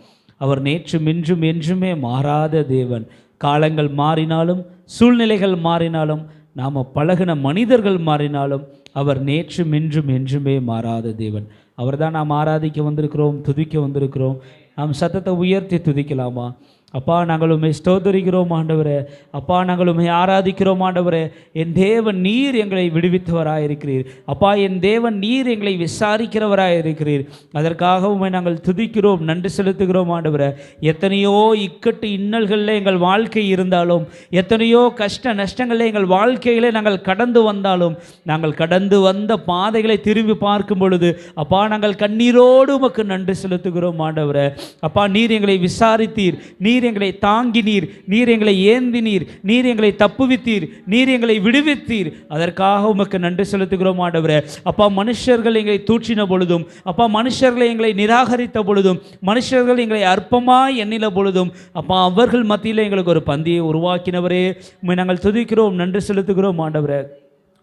அவர் நேற்றும் இன்றும் என்றுமே மாறாத தேவன். காலங்கள் மாறினாலும், சூழ்நிலைகள் மாறினாலும், நாம் பழகின மனிதர்கள் மாறினாலும், அவர் நேற்றும் இன்றும் என்றுமே மாறாத தேவன். அவர் தான் நாம் ஆராதிக்க வந்திருக்கிறோம், துதிக்க வந்திருக்கிறோம். நாம் சத்தத்தை உயர்த்தி துதிக்கலாமா? அப்பா, நாங்கள் உம்மை ஸ்தோத்திரிக்கிறோம் ஆண்டவரே. அப்பா, நாங்கள் உம்மை ஆராதிக்கிறோம் ஆண்டவரே. என் தேவன் நீர் எங்களை விடுவித்தவராக இருக்கிறீர். அப்பா, என் தேவன் நீர் எங்களை விசாரிக்கிறவராக இருக்கிறீர். அதற்காக உம்மை நாங்கள் துதிக்கிறோம், நன்றி செலுத்துகிறோம் ஆண்டவரே. எத்தனையோ இக்கட்டு இன்னல்களில் எங்கள் வாழ்க்கை இருந்தாலும், எத்தனையோ கஷ்ட நஷ்டங்களில் எங்கள் வாழ்க்கையில் நாங்கள் கடந்து வந்தாலும், நாங்கள் கடந்து வந்த பாதைகளை திரும்பி பார்க்கும் பொழுது அப்பா, நாங்கள் கண்ணீரோடு உமக்கு நன்றி செலுத்துகிறோம் ஆண்டவரே. அப்பா, நீர் எங்களை விசாரித்தீர், நீர் எங்களை தாங்கினீர், நீர் எங்களை ஏந்தினீர், நீர் எங்களை தப்புவித்தீர், நீர் எங்களை விடுவித்தீர். அதற்காக உமக்கு நன்றி செலுத்துகிறோம் ஆண்டவரே. அப்பா, மனுஷர்கள் எங்களை தூற்றின பொழுதும், அப்பா மனுஷர்களை எங்களை நிராகரித்த பொழுதும், மனுஷர்கள் எங்களை அற்பமாய் எண்ணின பொழுதும், அப்பா அவர்கள் மத்தியில் எங்களுக்கு ஒரு பந்தியை உருவாக்கினவரே, உம்மை நாங்கள் துதிக்கிறோம், நன்றி செலுத்துகிறோம் ஆண்டவரே.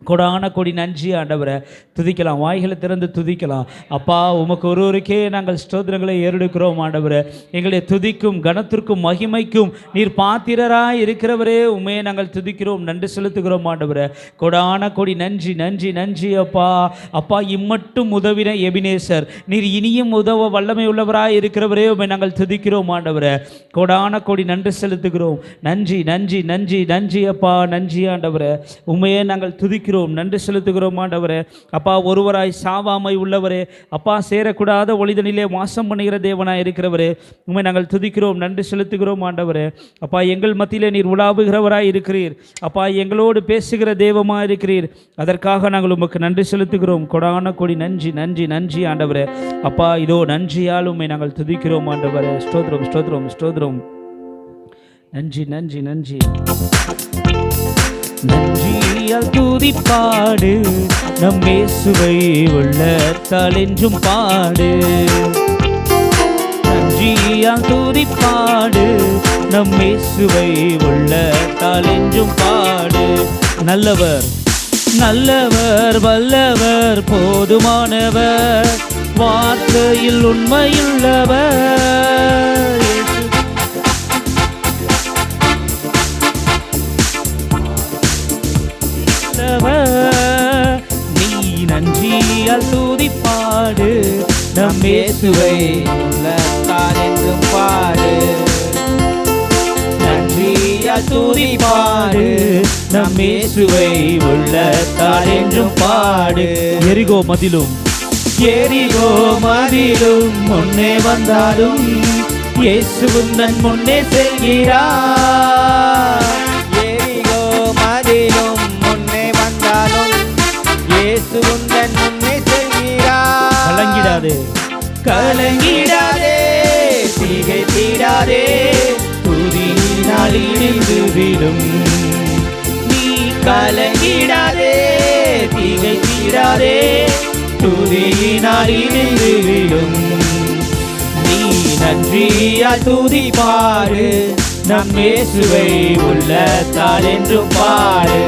கொடான கொடி நன்றி ஆண்டவரை. துதிக்கலாம், வாய்களை திறந்து துதிக்கலாம். அப்பா, உமக்கு ஒருவருக்கே நாங்கள் ஸ்தோத்திரங்களை ஏறெடுக்கிறோம் ஆண்டவரை. எங்களுடைய துதிக்கும் கனத்திற்கும் மகிமைக்கும் நீர் பாத்திரராய் இருக்கிறவரே, உண்மையை நாங்கள் துதிக்கிறோம், நன்றி செலுத்துகிறோம் ஆண்டவரை. கொடான கொடி நன்றி நன்றி நன்றி அப்பா. அப்பா, இம்மட்டும் உதவின எபினேசர், நீர் இனியும் உதவ வல்லமை உள்ளவராய் இருக்கிறவரே, உண்மை நாங்கள் துதிக்கிறோம் ஆண்டவரை. கொடான கொடி நன்றி செலுத்துகிறோம். நன்றி நன்றி நன்றி நன்றி அப்பா, நன்றி ஆண்டவரை. உண்மையை நாங்கள் துதிக்கிறோம், நன்றி செலுத்துகிறோம் ஆண்டவரே. அப்பா, ஒருவராய் சாவாமை உள்ளவரே, அப்பா சேரக்கூடாத ஒளிதனிலே வாசம் பண்ணுகிற தேவனாய் இருக்கிறவரே, உம்மை நாங்கள் துதிக்கிறோம், நன்றி செலுத்துகிறோம் ஆண்டவரே. அப்பா, எங்கள் மத்தியிலே நீர் உலாவுகிறவராய் இருக்கிறீர். அப்பா, எங்களோடு பேசுகிற தெய்வமாக இருக்கிறீர். அதற்காக நாங்கள் உமக்கு நன்றி செலுத்துகிறோம். கொடான கொடி நன்றி நன்றி நன்றி ஆண்டவரே. அப்பா, இதோ நன்றியால் உம்மை நாங்கள் துதிக்கிறோம் ஆண்டவரே. ஸ்தோத்திரம் ஸ்தோத்திரம் ஸ்தோத்திரம். நன்றி நன்றி நன்றி நன்றியால் துதிப்பாடு, நம் இயேசுவை உள்ளத்தால் என்றும் பாடு. நன்றியால் துதிப்பாடு, நம் இயேசுவை உள்ளத்தால் என்றும் பாடு. நல்லவர் நல்லவர் வல்லவர் போதுமானவர், வார்த்தையில் உண்மையுள்ளவர். நீ நன்றியால் துதிப்பாடு, நம் இயேசுவை உள்ளத்தால் என்றும் பாடு. நன்றியால் துதிப்பாடு, நம் இயேசுவை உள்ளத்தால் என்றும் பாடு. எரிகோ மதிலும் முன்னே வந்தாலும் இயேசு உந்தன் முன்னே செல்கிறார். எரிகோ மதிலும் முன்னே வந்தாலும் இயேசு உந்தன் முன்னே செல்கிறார். கலங்கிடாதே திகைத்திடாதே, துதியினால் இணைந்து விடும். நீ கலங்கிடாதே திகைத்திடாதே, துதியினால் இணைந்து விடும். நீ நன்றியால் துதிப்பாடு, நம் இயேசுவை உள்ளத்தால் என்றும் பாடு.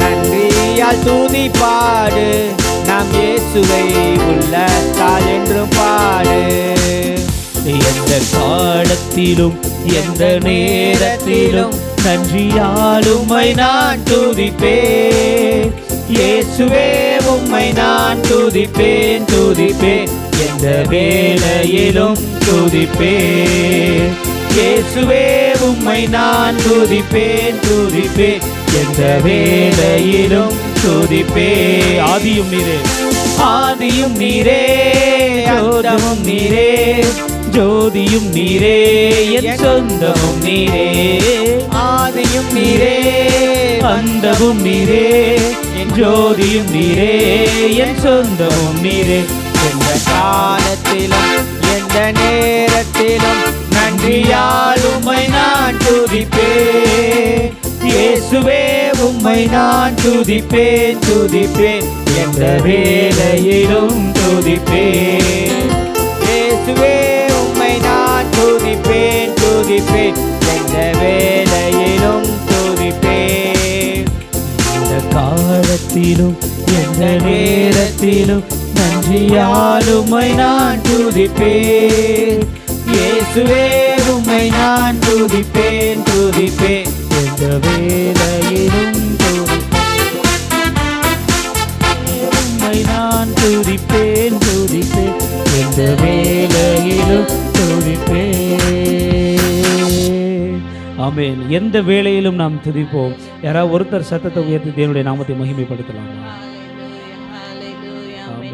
நன்றியால் துதிப்பாடு, நம் இயேசுவை உள்ளத்தால் என்றும் பாடு. எந்த காலத்திலும் எந்த நேரத்திலும் நன்றியால் உம்மை நான் துதிப்பேன். இயேசுவே உம்மை நான் துதிப்பேன் துதிப்பேன், எந்த வேளையிலும் துதிப்பேன். இயேசுவே உம்மை நான் துதிப்பேன் துதிப்பேன், எந்த வேளையிலும் துதிப்பேன். ஆதியும் நீரே அந்தமும் நீரே, ஜோதியும் நீரே, என் சொந்தமும் நீரே. ஆதியும் நீரே, அந்தமும் நீரே, என் ஜோதியும் நீரே, என் சொந்தமும் நீரே. எந்த காலத்திலும் எந்த நேரத்திலும் நன்றியால் உம்மை நான் துதிப்பேன். இயேசுவே உம்மை நான் துதிப்பேன் துதிப்பேன், எந்த வேளையிலும் துதிப்பேன். இயேசுவே உம்மை நான் துதிப்பேன் துதிப்பேன், எந்த வேளையிலும் துதிப்பேன். எந்த காலத்திலும் எந்த நேரத்திலும் நன்றியால் உம்மை நான் துதிப்பேன். இயேசுவே உம்மை நான் துதிப்பேன் துதிப்பேன், எந்த வேளையிலும் உம்மை நான் துதிப்பேன் துதிப்பேன், எந்த வேளையிலும் துதிப்பேன். ஆமென். எந்த வேளையிலும் நாம் துதிப்போம். யாராவது ஒருத்தர் சத்தத்தை உயர்த்தி தேவனுடைய நாமத்தை மகிமைப்படுத்தலாம்.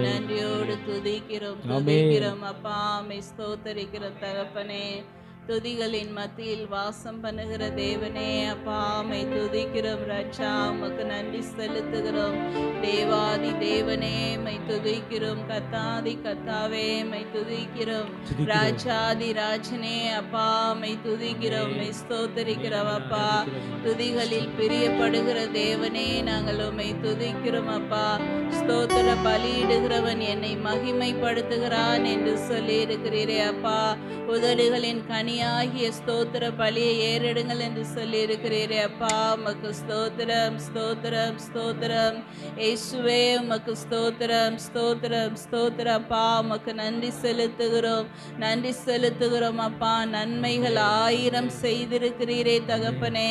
நன்றியோடு துதிக்கிறோம் அப்பா, மை ஸ்தோத்தரிக்கிறோம் தகப்பனே. துதிகளின் மத்தியில் வாசம் பண்ணுகிற தேவனே அப்பா, மை துதிக்கிறோம் ராஜா, உமக்கு நன்றி செலுத்துகிறோம். தேவாதி தேவனே மை துதிக்கிறோம், கத்தாதி கத்தாவே மை துதிக்கிறோம், ராஜாதி ராஜனே அப்பா மை துதிக்கிறோம், மை ஸ்தோத்தரிக்கிறோம் அப்பா. துதிகளில் பிரியப்படுகிற தேவனே நாங்கள் உம்மை துதிக்கிறோம் அப்பா. ஸ்தோத்திர பலியிடுகிறவன் என்னை மகிமைப்படுத்துகிறான் என்று சொல்லி இருக்கிறீரே அப்பா. உதடுகளின் கனியாகிய ஸ்தோத்திர பலியை ஏறெடுங்கள் என்று சொல்லி இருக்கிறீரே அப்பா. உமக்கு ஸ்தோத்திரம் ஸ்தோத்திரம் ஸ்தோத்திரம் இயேசுவே, உமக்கு ஸ்தோத்திரம் ஸ்தோத்திரம் ஸ்தோத்திரம் அப்பா. உமக்கு நன்றி செலுத்துகிறோம் நன்றி செலுத்துகிறோம் அப்பா. நன்மைகள் 1000 செய்திருக்கிறீரே தகப்பனே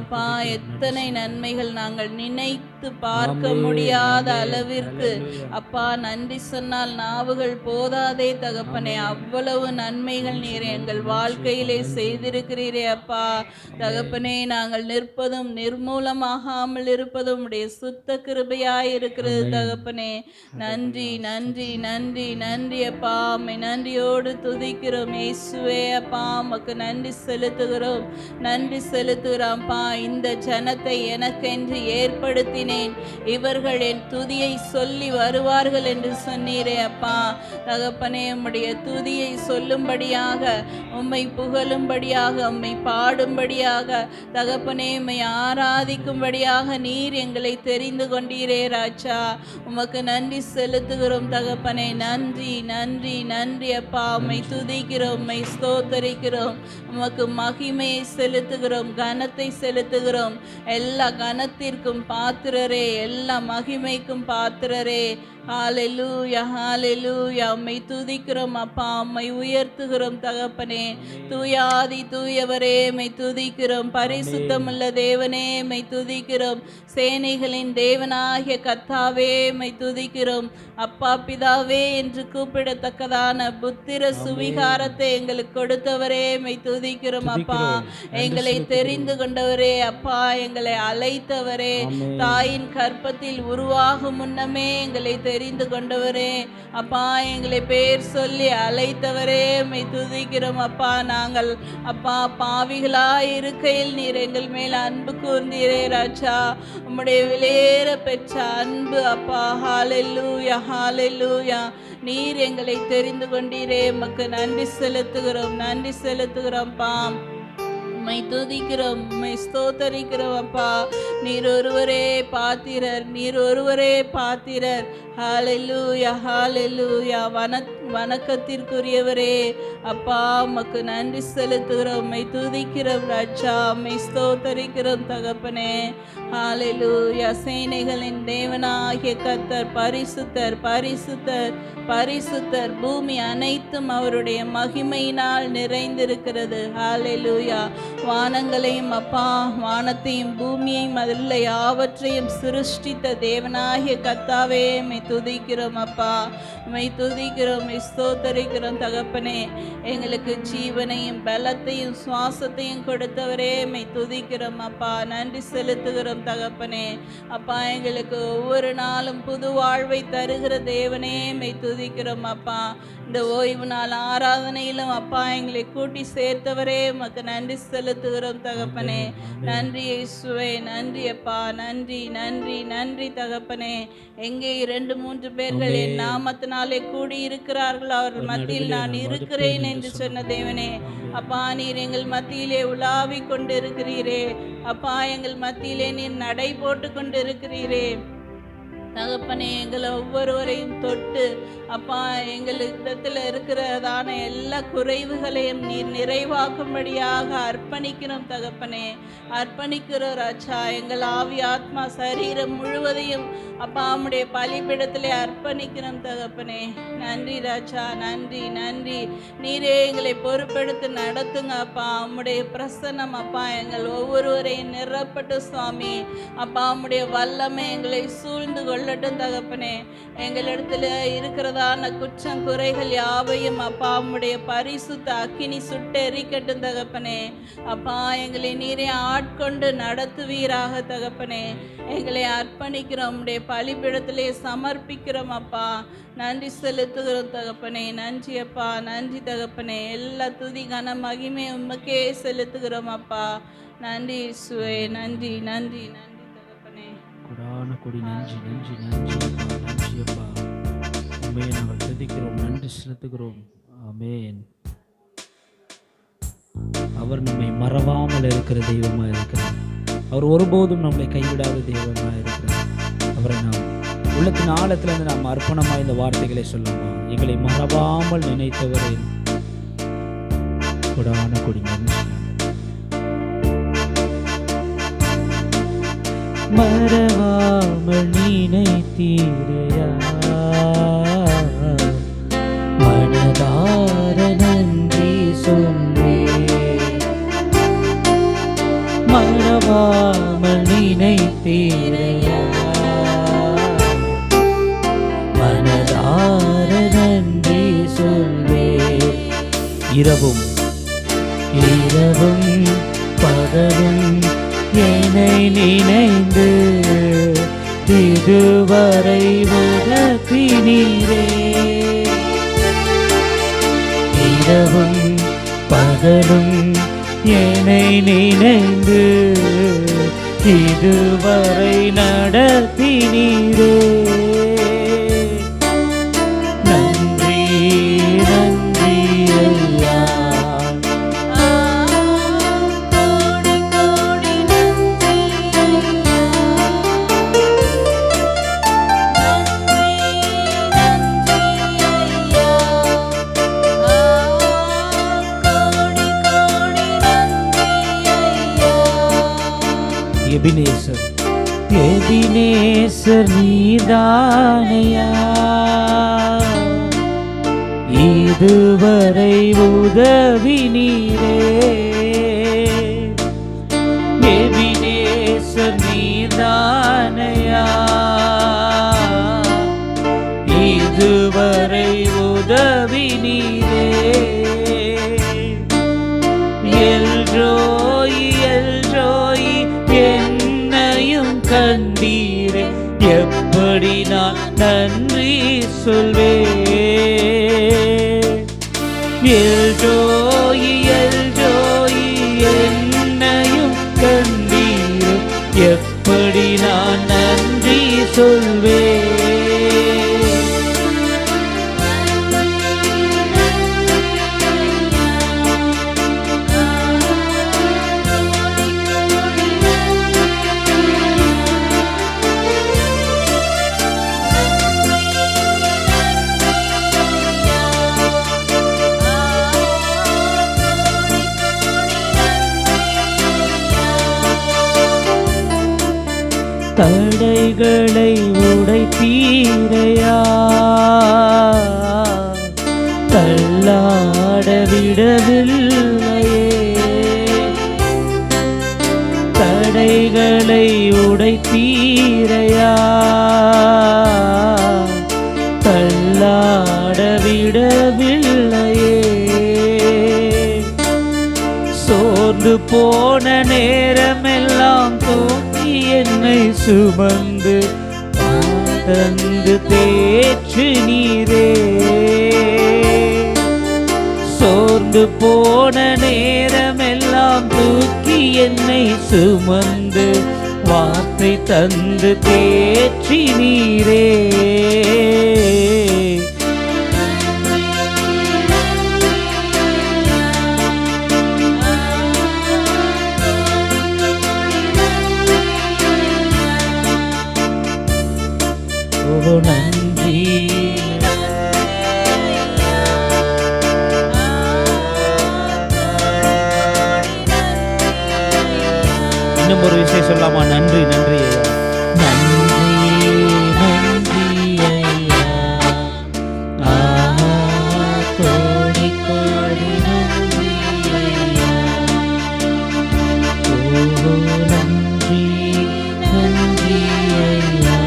அப்பா. எத்தனை நன்மைகள் நாங்கள் நினைத்து பார்க்க முடியாத அளவிற்கு அப்பா நன்றி சொன்னால் நாவுகள் போதாதே தகப்பனே. அவ்வளவு நன்மைகள் நீர் எங்கள் வாழ்க்கையிலே செய்திருக்கிறீரே அப்பா தகப்பனே. நாங்கள் நிற்பதும் நிர்மூலமாகாமல் இருப்பதும் உடைய சுத்த கிருபையாய் இருக்கிறது தகப்பனே. நன்றி நன்றி நன்றி நன்றி அப்பா. உம்மை நன்றியோடு துதிக்கிறோம் இயேசுவே அப்பா. உமக்கு நன்றி செலுத்துகிறோம் நன்றி செலுத்துகிறோம்ப்பா. இந்த ஜனத்தை எனக்கென்று ஏற்படுத்தினேன், இவர்கள் என் துதியை சொல்லி வருவார்கள் என்று சொன்னீரே அப்பா தகப்பனே. உம்முடைய துதியை சொல்லும்படியாக உம்மை புகழும்படியாக, உம்மை பாடும்படியாக, தகப்பனே உம்மை ஆராதிக்கும்படியாக நீர் எங்களை தெரிந்து கொண்டீரே ராஜா. உமக்கு நன்றி செலுத்துகிறோம் தகப்பனே. நன்றி நன்றி நன்றி அப்பா. உம்மை துதிக்கிறோம், உம்மை ஸ்தோத்தரிக்கிறோம். உமக்கு மகிமையை செலுத்துகிறோம், கனத்தை செலுத்துகிறோம். எல்லா கனத்திற்கும் பாத்திரரே, எல்லா மகிமைக்கும் பாத்திரரே. ஹalleluya ஹalleluya. உம்மை துதிக்கிறோம் அப்பா, உம்மை உயர்த்துகிறோம் தகப்பனே. தூயாதி தூயவரே உம்மை துதிக்கிறோம். பரிசுத்தமுள்ள தேவனே உம்மை துதிக்கிறோம். சேனைகளின் தேவனாகிய கர்த்தாவே உம்மை துதிக்கிறோம். அப்பா பிதாவே என்று கூப்பிடத்தக்கதான புத்திர சுவிகாரத்தை எங்களுக்கு கொடுத்தவரே உம்மை துதிக்கிறோம் அப்பா. எங்களை தெரிந்து கொண்டவரே அப்பா, எங்களை அழைத்தவரே, தாயின் கர்ப்பத்தில் உருவாகும் முன்னமே எங்களை தெரிந்து கொண்டவரே அப்பா, எங்களை பேர் சொல்லி அழைத்தவரே உம்மை துதிக்கிறோம் அப்பா. நாங்கள் அப்பா பாவிகளாய் இருக்கையில் நீர் எங்கள் மேல் அன்பு கூர்ந்தீரே ராஜா. உம்முடைய விலையேற பெற்ற அன்பு அப்பா. ஹalleluya ஹalleluya. நீர் எங்களை தெரிந்து கொண்டீரே, உமக்கு நன்றி செலுத்துகிறோம், நன்றி செலுத்துகிறோம் பா. உம்மை துதிக்கிறோம், உம்மை ஸ்தோத்தரிக்கிறோம் அப்பா. நீர் ஒருவரே பாத்திரர், நீர் ஒருவரே பாத்திரர். ஹalleluya ஹalleluya. வணக்கத்திற்குரியவரே அப்பா, உமக்கு நன்றி செலுத்துகிறோம், உம்மை துதிக்கிறோம் ராஜா, உம்மை ஸ்தோத்தரிக்கிறோம் தகப்பனே. ஹalleluya. சேனைகளின் தேவனாகிய கர்த்தர் பரிசுத்தர் பரிசுத்தர் பரிசுத்தர். பூமி அனைத்தும் அவருடைய மகிமையினால் நிறைந்திருக்கிறது. ஹalleluya. வானங்களையும் அப்பா, வானத்தையும் பூமியையும் அதில் யாவற்றையும் சிருஷ்டித்த தேவனாகிய கர்த்தாவே உம்மை துதிக்கிறோம் அப்பா, உம்மை துதிக்கிறோம், உம்மை ஸ்தோத்தரிக்கிறோம் தகப்பனே. எங்களுக்கு ஜீவனையும் பலத்தையும் சுவாசத்தையும் கொடுத்தவரே உம்மை துதிக்கிறோம் அப்பா, நன்றி செலுத்துகிறோம் தகப்பனே. அப்பா, எங்களுக்கு ஒவ்வொரு நாளும் புது வாழ்வை தருகிற தேவனே உம்மை துதிக்கிறோம் அப்பா. இந்த ஓய்வு நாள் ஆராதனையிலும் அப்பா எங்களை கூட்டி சேர்த்தவரே உமக்கு நன்றி செலுத்துகிறோம் தகப்பனே. நன்றி இயேசுவே, நன்றி அப்பா, நன்றி நன்றி நன்றி தகப்பனே. எங்கே 2-3 பேர்கள் என் நாமத்தினாலே கூடி இருக்கிறார்கள் அவர்கள் மத்தியில் நான் இருக்கிறேன் என்று சொன்ன தேவனே அப்பா, நீர் எங்கள் மத்தியிலே உலாவி கொண்டு இருக்கிறீரே அப்பா, எங்கள் மத்தியிலே நீர் நடை போட்டு கொண்டு இருக்கிறீரே தகப்பனே. எங்களை ஒவ்வொருவரையும் தொட்டு அப்பா, எங்களிடத்தில் இருக்கிறதான எல்லா குறைவுகளையும் நீர் நிறைவாக்கும்படியாக அர்ப்பணிக்கிறோம் தகப்பனே, அர்ப்பணிக்கிறோம் ராஜா. எங்கள் ஆவி ஆத்மா சரீரம் முழுவதையும் அப்பா உம்முடைய பலிபீடத்திலே அர்ப்பணிக்கிறோம் தகப்பனே. நன்றி ராஜா, நன்றி நன்றி. நீரே எங்களை பொறுப்பெடுத்து நடத்துங்க அப்பா. உம்முடைய பிரசன்னம் அப்பா எங்கள் ஒவ்வொருவரையும் நிரப்பட்டு சுவாமி அப்பா, உம்முடைய வல்லமை எங்களை சூழ்ந்து கொள்ளட்டும் தகப்பனே. எங்களிடத்துல இருக்கிறதான குற்றம் குறைகள் யாவையும் அப்பா உம்முடைய பரிசுத்த அக்கினி சுட்டு எரிக்கட்டும் தகப்பனே. அப்பா, எங்களை நீரே ஆட்கொண்டு நடத்துவீராக தகப்பனே. எங்களை அர்ப்பணிக்கிறோம், உம்முடைய பலிபீடத்திலே சமர்ப்பிக்கிறோம் அப்பா. நன்றி செலுத்துகிறோம் தகப்பனே. நன்றி அப்பா, நன்றி தகப்பனே. எல்லா துதி கன மகிமை உமக்கே செலுத்துகிறோம் அப்பா. நன்றி இயேசுவே, நன்றி நன்றி நன்றி தகப்பனே. கொடான கொடி நன்றி நன்றி நன்றி நன்றி அப்பா. உண்மையை நாங்கள் துதிக்கிறோம், நன்றி செலுத்துகிறோம். ஆமென். அவர் நம்மை மறவாமல் இருக்கிற தெய்வமாக இருக்கிறார். அவர் ஒருபோதும் நம்மளை கைவிடாத தெய்வமாக இருக்கிறார். அவரை நாம் உள்ளத்தின் ஆழத்திலிருந்து நாம் அர்ப்பணமாக இந்த வார்த்தைகளை சொல்லலாம். எங்களை மறவாமல் நினைத்தவரை கொடான கொடி நன்றி. மறவாமல் நினைத்தீரையா, மனதார நன்றி சொன்னே. மறவாமல் நினைத்தீரையா, மனதார நன்றி சொல்வே. இரவும் இரவும் பகலும் என்னை நினைந்து இதுவரை உதவினீரே. இரவும் பகலும் என்னை நினைந்து இதுவரை நடத்தினீரே. நன்றி நன்றி ஐயா, எபினேசர் எபினேசர் நீதானையா, இதுவரை உதவி நீரே. எபினேசர் நீதானையா, இதுவரை உதவி நீரே. எல்ரோய் எல்ரோய் என்னையும் கண்டீரே, எப்படி நான் நன்றி சொல்வேன். எல்ரோய் எல்ரோய் என்னையும் கண்டீரே, எப்படி நான் நன்றி சொல்வேன். தடைகளை உடைத்தீரையா, தள்ளாட விடவில்லையே. தடைகளை உடைத்தீரையா, தள்ளாட விடவில்லையே. சோர்ந்து போன நேரமெல்லாம் என்னை சுமந்து தந்து தேற்று நீரே. சோர்ந்து போன நேரமெல்லாம் தூக்கி என்னை சுமந்து வார்த்தை தந்து தேற்றி நீரே. நன்றி இன்னும் ஒரு விஷயம் சொல்லாமா? நன்றி நன்றி ஐயா, நன்றி நன்றி ஐயா, கோடி கோடி நன்றி ஐயா. ஓ நன்றி நன்றி ஐயா,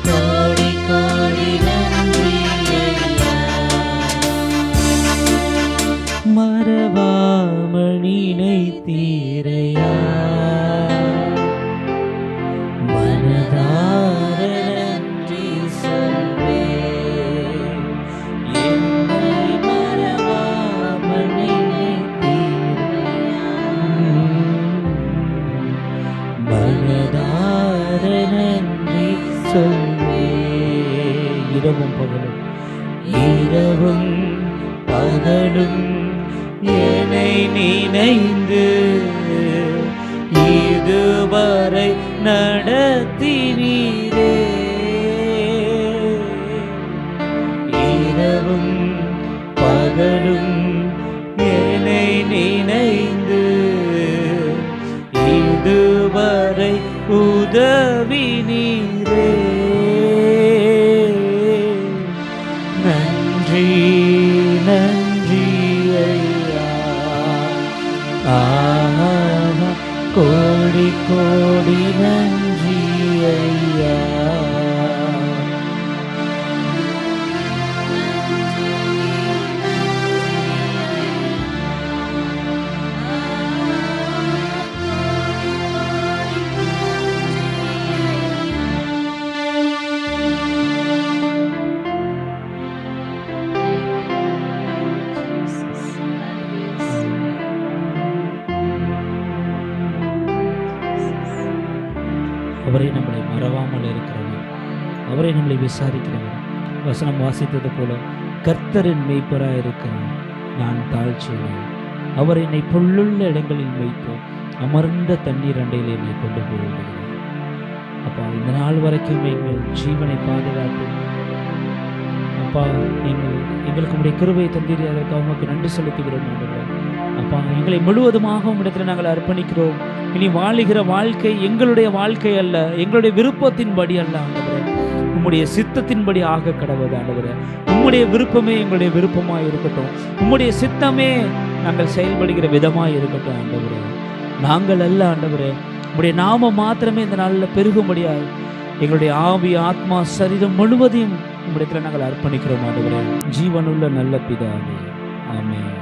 கோடி கோடி நன்றி ஐயா. மறவாமல் நினைத்தீரையா, மனதார நன்றி சொல்வேன். என்னை மறவாமல் நினைத்தீரையா, மனதார நன்றி சொல்வேன். இரவும் பகலும் இரவும் பகலும் என்னை நினைந்து இதுவரை நடத்தினீரே. இரவும் பகலும் என்னை நினைந்து இதுவரை உதவி நீரே. நன்றி நன்றி ஐயா, கோடி கோடி நன்றி ஐயா. அவரை நம்மளை மறவாமல் இருக்கிறவர், அவரை நம்மளை விசாரிக்கிறவர். வசனம் வாசித்தது போல கர்த்தரின் மெய்ப்பராக இருக்கிறார், நான் தாழ்ச்சியுள்ளேன். அவர் என்னை புல்லுள்ள இடங்களில் வைத்து அமர்ந்த தண்ணீர் அண்டையில் என்னை கொண்டு போகிறார். அப்பா, இந்த நாள் வரைக்கும் எங்கள் ஜீவனை பாதுகாத்து அப்பா எங்களுக்கு உடைய கிருபை தந்தீர், அதற்கு அவங்களுக்கு நன்றி செலுத்துகிறோம். அப்பா எங்களை முழுவதுமாக உம்மிடத்தில் நாங்கள் அர்ப்பணிக்கிறோம். இனி வாழுகிற வாழ்க்கை எங்களுடைய வாழ்க்கை அல்ல, எங்களுடைய விருப்பத்தின்படி அல்ல ஆண்டவரே, உம்முடைய சித்தத்தின்படி ஆக கடவுது ஆண்டவரே. உம்முடைய விருப்பமே எங்களுடைய விருப்பமாக இருக்கட்டும், உம்முடைய சித்தமே நாங்கள் செயல்படுகிற விதமாக இருக்கட்டும் ஆண்டவரே. நாங்கள் அல்ல ஆண்டவரே, உம்முடைய நாமம் மாத்திரமே இந்த நாளில் பெருகும்படியாக எங்களுடைய ஆவி, ஆத்மா, சரீரம் முழுவதையும் உம்மிடத்தில் நாங்கள் அர்ப்பணிக்கிறோம் ஆண்டவரே. ஜீவனுள்ள நல்ல பிதாவே, ஆமென்.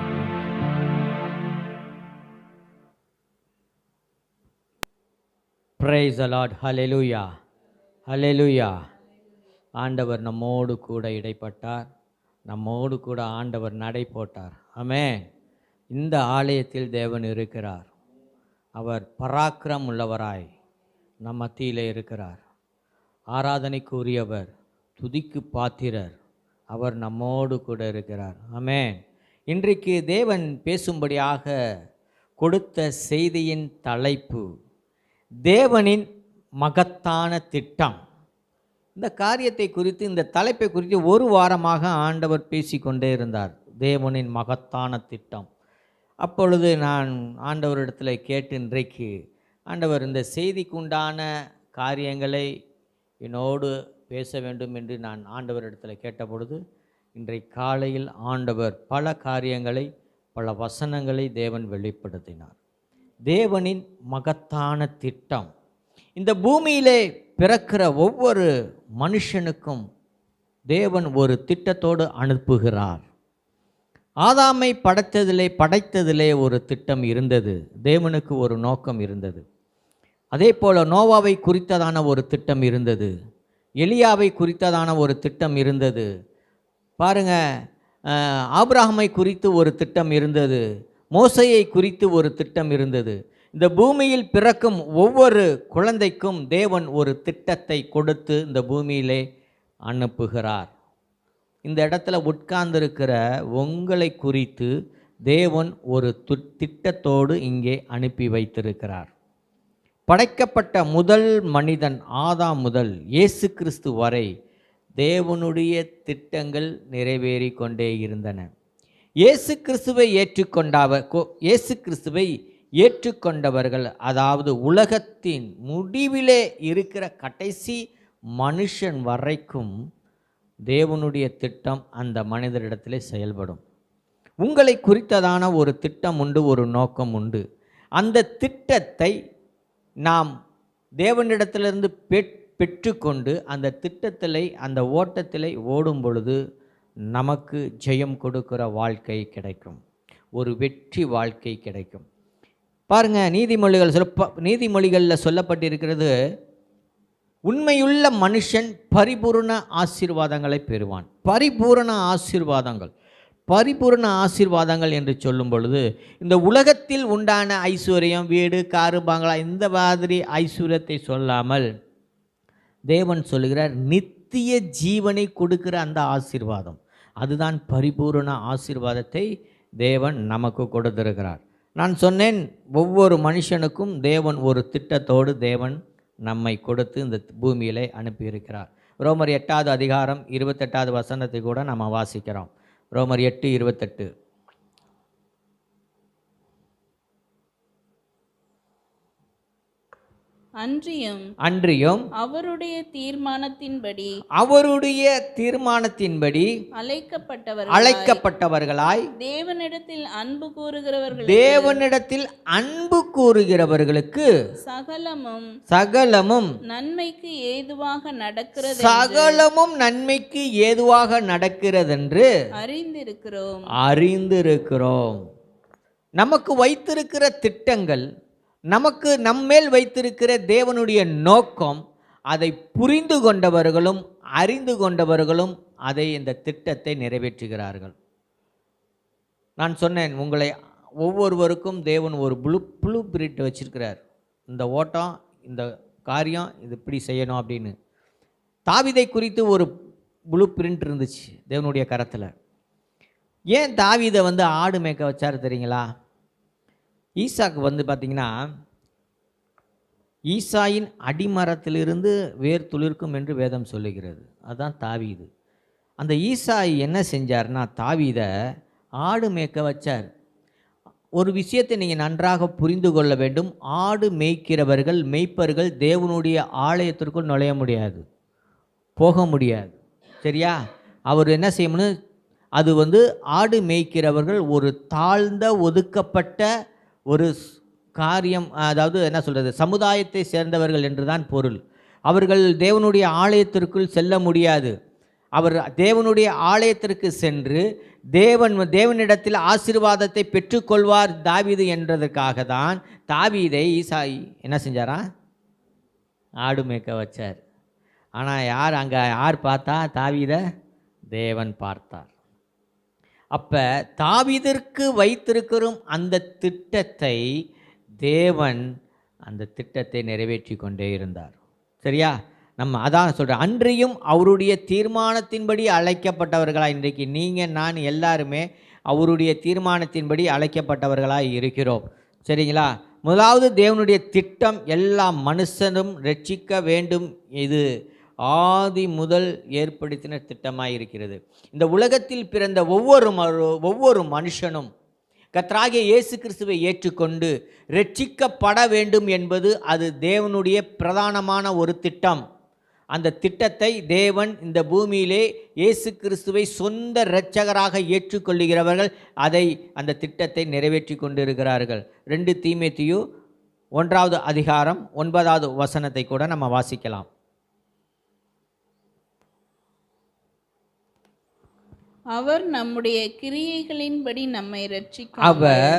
Praise the Lord. Hallelujah. Hallelujah. ஆண்டவர் நம்மோடு கூட இடைப்பட்டார், நம்மோடு கூட ஆண்டவர் நடை போட்டார். ஆமென். இந்த ஆலயத்தில் தேவன் இருக்கிறார். அவர் பராக்கிரம் உள்ளவராய் நம் மத்தியிலே இருக்கிறார். ஆராதனைக்கு உரியவர், துதிக்கு பாத்திரர், அவர் நம்மோடு கூட இருக்கிறார். ஆமென். இன்றைக்கு தேவன் பேசும்படியாக கொடுத்த செய்தியின் தலைப்பு தேவனின் மகத்தான திட்டம். இந்த காரியத்தை குறித்து, இந்த தலைப்பை குறித்து ஒரு வாரமாக ஆண்டவர் பேசிக்கொண்டே இருந்தார். தேவனின் மகத்தான திட்டம். அப்பொழுது நான் ஆண்டவரிடத்தில் கேட்டு, இன்றைக்கு ஆண்டவர் இந்த செய்திக்கு உண்டான காரியங்களை என்னோடு பேச வேண்டும் என்று நான் ஆண்டவரிடத்தில் கேட்டபொழுது, இன்றைக்கு காலையில் ஆண்டவர் பல காரியங்களை, பல வசனங்களை தேவன் வெளிப்படுத்தினார். தேவனின் மகத்தான திட்டம். இந்த பூமியிலே பிறக்கிற ஒவ்வொரு மனுஷனுக்கும் தேவன் ஒரு திட்டத்தோடு அனுப்புகிறார். ஆதாமை படைத்ததிலே ஒரு திட்டம் இருந்தது, தேவனுக்கு ஒரு நோக்கம் இருந்தது. அதே போல் நோவாவை குறித்ததான ஒரு திட்டம் இருந்தது, எலியாவை குறித்ததான ஒரு திட்டம் இருந்தது. பாருங்க, ஆபிரகாமை குறித்து ஒரு திட்டம் இருந்தது, மோசேயை குறித்து ஒரு திட்டம் இருந்தது. இந்த பூமியில் பிறக்கும் ஒவ்வொரு குழந்தைக்கும் தேவன் ஒரு திட்டத்தை கொடுத்து இந்த பூமியிலே அனுப்புகிறார். இந்த இடத்துல உட்கார்ந்திருக்கிற உங்களை குறித்து தேவன் ஒரு திட்டத்தோடு இங்கே அனுப்பி வைத்திருக்கிறார். படைக்கப்பட்ட முதல் மனிதன் ஆதாம் முதல் இயேசு கிறிஸ்து வரை தேவனுடைய திட்டங்கள் நிறைவேறி கொண்டே இருந்தன. இயேசு கிறிஸ்துவை ஏற்றுக்கொண்டவர்கள், அதாவது உலகத்தின் முடிவிலே இருக்கிற கடைசி மனுஷன் வரைக்கும் தேவனுடைய திட்டம் அந்த மனிதரிடத்திலே செயல்படும். உங்களை குறித்ததான ஒரு திட்டம் உண்டு, ஒரு நோக்கம் உண்டு. அந்த திட்டத்தை நாம் தேவனிடத்திலிருந்து பெற்றுக்கொண்டு அந்த திட்டத்திலே, அந்த ஓட்டத்திலே ஓடும் பொழுது நமக்கு ஜெயம் கொடுக்கிற வாழ்க்கை கிடைக்கும், ஒரு வெற்றி வாழ்க்கை கிடைக்கும். பாருங்க, நீதிமொழிகளில் சொல்லப்பட்டிருக்கிறது, உண்மையுள்ள மனுஷன் பரிபூர்ண ஆசீர்வாதங்களை பெறுவான். பரிபூர்ண ஆசீர்வாதங்கள் என்று சொல்லும் பொழுது, இந்த உலகத்தில் உண்டான ஐஸ்வர்யம், வீடு, காரு, பங்களா, இந்த மாதிரி ஐஸ்வர்யத்தை சொல்லாமல் தேவன் சொல்லுகிறார், நித்திய ஜீவனை கொடுக்கிற அந்த ஆசீர்வாதம், அதுதான் பரிபூர்ண ஆசீர்வாதத்தை தேவன் நமக்கு கொடுத்திருக்கிறார். நான் சொன்னேன், ஒவ்வொரு மனுஷனுக்கும் தேவன் ஒரு திட்டத்தோடு தேவன் நம்மை கொடுத்து இந்த பூமியிலே அனுப்பியிருக்கிறார். ரோமர் 8வது அதிகாரம் 28வது வசனத்தை கூட நம்ம வாசிக்கிறோம். ரோமர் 8:28. அன்றியும் அவருடைய தீர்மானத்தின்படி அழைக்கப்பட்டவர்களாய் தேவனிடத்தில் அன்பு கூறுகிறவர்களுக்கு சகலமும் நன்மைக்கு ஏதுவாக நடக்கிறதென்று அறிந்திருக்கிறோம். நமக்கு வைத்திருக்கிற திட்டங்கள், நமக்கு நம்மேல் வைத்திருக்கிற தேவனுடைய நோக்கம், அதை புரிந்து கொண்டவர்களும் அறிந்து கொண்டவர்களும் அதை, இந்த திட்டத்தை நிறைவேற்றுகிறார்கள். நான் சொன்னேன், உங்களை ஒவ்வொருவருக்கும் தேவன் ஒரு ப்ளூ பிரிண்ட் வச்சிருக்கிறார். இந்த ஓட்டம், இந்த காரியம், இது இப்படி செய்யணும் அப்படின்னு. தாவீதை குறித்து ஒரு ப்ளூ பிரிண்ட் இருந்துச்சு தேவனுடைய கரத்தில். ஏன் தாவீதை ஆடு மேய்க்க வச்சார் தெரியுங்களா? ஈசாக்கு பார்த்திங்கன்னா, ஈசாயின் அடிமரத்திலிருந்து வேர் துளிர்க்கும் என்று வேதம் சொல்லுகிறது. அதுதான் தாவீது. அந்த ஈசாய் என்ன செஞ்சார்னா, தாவீதை ஆடு மேய்க்க வச்சார். ஒரு விஷயத்தை நீங்கள் நன்றாக புரிந்து கொள்ள வேண்டும். ஆடு மேய்க்கிறவர்கள், மேய்ப்பர்கள் தேவனுடைய ஆலயத்திற்குள் நுழைய முடியாது, போக முடியாது. சரியா? அவர் என்ன செய்யணும்னு, அது ஆடு மேய்க்கிறவர்கள் ஒரு தாழ்ந்த ஒதுக்கப்பட்ட ஒரு காரியம், அதாவது என்ன சொல்கிறது, சமுதாயத்தை சேர்ந்தவர்கள் என்று தான் பொருள். அவர்கள் தேவனுடைய ஆலயத்திற்குள் செல்ல முடியாது. அவர் தேவனுடைய ஆலயத்திற்கு சென்று தேவனிடத்தில் ஆசீர்வாதத்தை பெற்றுக்கொள்வார் தாவீது என்றதற்காக தான் தாவீதை ஈசாய் என்ன செஞ்சாரா, ஆடு மேய்க்க வச்சார். ஆனால் யார் பார்த்தா, தாவீதை தேவன் பார்த்தார். அப்போ தாவீதிற்கு வைத்திருக்கிறோம் அந்த திட்டத்தை தேவன் அந்த திட்டத்தை நிறைவேற்றி கொண்டே இருந்தார். சரியா? நம்ம அதான் சொல்கிறேன், அன்றையும் அவருடைய தீர்மானத்தின்படி அழைக்கப்பட்டவர்களாக, இன்றைக்கு நீங்கள் நான் எல்லாருமே அவருடைய தீர்மானத்தின்படி அழைக்கப்பட்டவர்களாக இருக்கிறோம். சரிங்களா? முதலாவது தேவனுடைய திட்டம் எல்லா மனுஷனும் ரட்சிக்க வேண்டும். இது ஆதி முதல் ஏற்படுத்தின திட்டமாக இருக்கிறது. இந்த உலகத்தில் பிறந்த ஒவ்வொரு மனுஷனும் கர்த்தராகிய இயேசு கிறிஸ்துவை ஏற்றுக்கொண்டு ரட்சிக்கப்பட வேண்டும் என்பது அது தேவனுடைய பிரதானமான ஒரு திட்டம். அந்த திட்டத்தை தேவன் இந்த பூமியிலே இயேசு கிறிஸ்துவை சொந்த இரட்சகராக ஏற்றுக்கொள்ளுகிறவர்கள் அந்த திட்டத்தை நிறைவேற்றி கொண்டிருக்கிறார்கள். 2 தீமோத்தேயு 1 அதிகாரம் 9 கூட நம்ம வாசிக்கலாம். அவர் நம்முடைய கிரியைகளின்படி நம்மை ரட்சிக்க, அவர்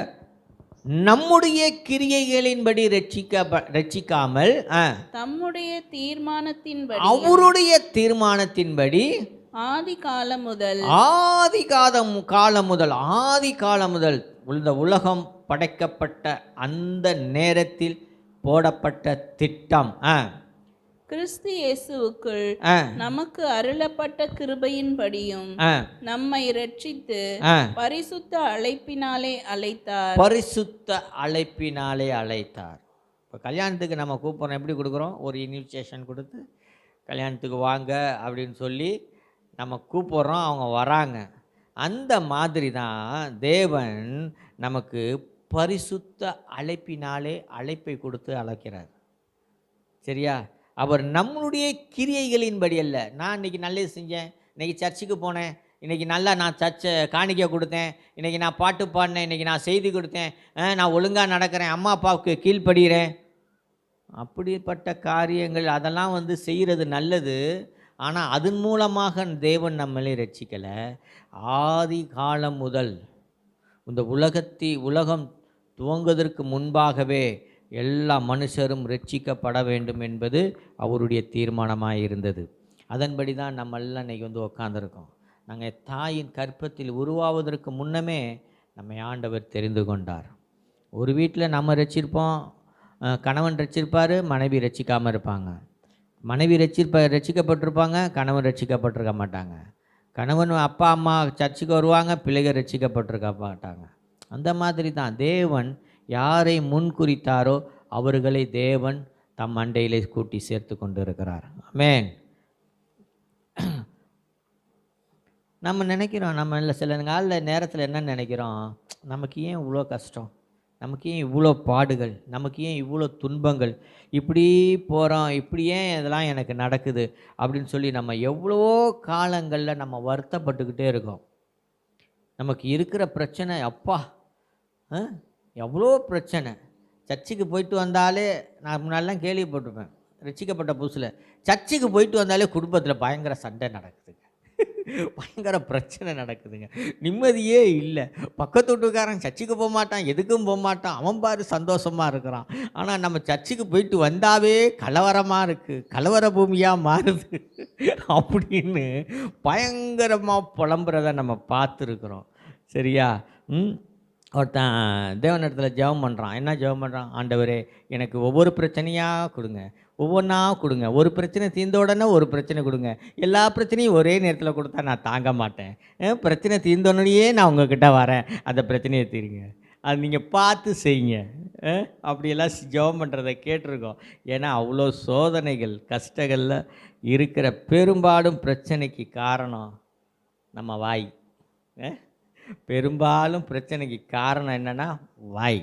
நம்முடைய கிரியைகளின்படி ரட்சிக்காமல் தம்முடைய தீர்மானத்தின்படி, அவருடைய தீர்மானத்தின்படி ஆதி காலம் முதல் இந்த உலகம் படைக்கப்பட்ட அந்த நேரத்தில் போடப்பட்ட திட்டம், கிறிஸ்து இயேசுவுக்குள் நமக்கு அருளப்பட்ட கிருபையின்படியும் நம்மை ரட்சித்து பரிசுத்த அழைப்பினாலே அழைத்தார். இப்போ கல்யாணத்துக்கு நம்ம கூப்பிட்றோம், எப்படி கொடுக்குறோம்? ஒரு இன்விடேஷன் கொடுத்து கல்யாணத்துக்கு வாங்க அப்படின்னு சொல்லி நம்ம கூப்பிட்றோம், அவங்க வராங்க. அந்த மாதிரி தான் தேவன் நமக்கு பரிசுத்த அழைப்பினாலே அழைப்பை கொடுத்து அழைக்கிறார். சரியா? அவர் நம்மளுடைய கிரியைகளின்படி அல்ல. நான் இன்றைக்கி நல்லது செஞ்சேன், இன்றைக்கி சர்ச்சுக்கு போனேன், இன்றைக்கி நல்லா நான் சர்ச்சை காணிக்கை கொடுத்தேன், இன்றைக்கி நான் பாட்டு பாடினேன், இன்றைக்கி நான் செய்தி கொடுத்தேன், நான் ஒழுங்காக நடக்கிறேன், அம்மா அப்பாவுக்கு கீழ்ப்படுகிறேன், அப்படிப்பட்ட காரியங்கள் அதெல்லாம் செய்கிறது நல்லது. ஆனால் அதன் மூலமாக தேவன் நம்மளை ரட்சிக்கலை. ஆதி காலம் முதல் இந்த உலகம் துவங்குவதற்கு முன்பாகவே எல்லா மனுஷரும் ரட்சிக்கப்பட வேண்டும் என்பது அவருடைய தீர்மானமாக இருந்தது. அதன்படி தான் நம்மெல்லாம் இன்றைக்கி உட்காந்துருக்கோம். நாங்கள் தாயின் கற்பத்தில் உருவாவதற்கு முன்னமே நம்மை ஆண்டவர் தெரிந்து கொண்டார். ஒரு வீட்டில் நம்ம ரட்சிப்போம், கணவன் ரட்சிப்பார், மனைவி ரட்சிக்காமல் இருப்பாங்க. மனைவி ரட்சிக்கப்பட்டிருப்பாங்க, கணவன் ரட்சிக்கப்பட்டிருக்க மாட்டாங்க. கணவன் அப்பா அம்மா சர்ச்சுக்கு வருவாங்க, பிள்ளைகள் ரட்சிக்கப்பட்டிருக்க மாட்டாங்க. அந்த மாதிரி தான் தேவன் யாரை முன்குறித்தாரோ அவர்களை தேவன் தம் அண்டையிலே கூட்டி சேர்த்து கொண்டு இருக்கிறார். ஆமென். நம்ம நினைக்கிறோம், நம்ம சில நேரத்தில் என்ன நினைக்கிறோம், நமக்கு ஏன் இவ்வளோ கஷ்டம், நமக்கு ஏன் இவ்வளோ பாடுகள், நமக்கு ஏன் இவ்வளோ துன்பங்கள், இப்படி போகிறோம், இப்படி ஏன் இதெல்லாம் எனக்கு நடக்குது அப்படின்னு சொல்லி நம்ம எவ்வளோ காலங்களில் நம்ம வருத்தப்பட்டுக்கிட்டே இருக்கோம். நமக்கு இருக்கிற பிரச்சனை அப்பா எவ்வளோ பிரச்சனை. சர்ச்சுக்கு போயிட்டு வந்தாலே, நான் முன்னாடிலாம் கேள்விப்பட்டிருப்பேன், ரட்சிக்கப்பட்ட புதுசில் சர்ச்சுக்கு போயிட்டு வந்தாலே குடும்பத்தில் பயங்கர சண்டை நடக்குதுங்க, பயங்கர பிரச்சனை நடக்குதுங்க, நிம்மதியே இல்லை. பக்கத்து வீட்டுக்காரன் சர்ச்சுக்கு போக மாட்டான், எதுக்கும் போக மாட்டான், அவன் பாரு சந்தோஷமாக இருக்கிறான். ஆனால் நம்ம சர்ச்சுக்கு போயிட்டு வந்தாவே கலவரமாக இருக்குது, கலவர பூமியாக மாறுது அப்படின்னு பயங்கரமாக புலம்புறதை நம்ம பார்த்துருக்குறோம். சரியா? ஒருத்தன் தேவனிடத்தில் ஜெபம் பண்ணுறான். என்ன ஜெபம் பண்ணுறான்? ஆண்டவரே எனக்கு ஒவ்வொரு பிரச்சனையாக கொடுங்க, ஒவ்வொன்றா கொடுங்க, ஒரு பிரச்சனை தீர்ந்த உடனே ஒரு பிரச்சனை கொடுங்க, எல்லா பிரச்சனையும் ஒரே நேரத்தில் கொடுத்தா நான் தாங்க மாட்டேன், பிரச்சனை தீர்ந்தோடனேயே நான் உங்ககிட்ட வரேன், அந்த பிரச்சனையை தீருங்க, அது நீங்கள் பார்த்து செய்யுங்க. அப்படியெல்லாம் ஜெபம் பண்ணுறதை கேட்டிருக்கோம். ஏன்னா அவ்வளோ சோதனைகள் கஷ்டங்களில் இருக்கிற பெரும்பாலும் பிரச்சனைக்கு காரணம் நம்ம வாய். பெரும்பாலும் பிரச்சனைக்கு காரணம் என்னென்னா வாய்.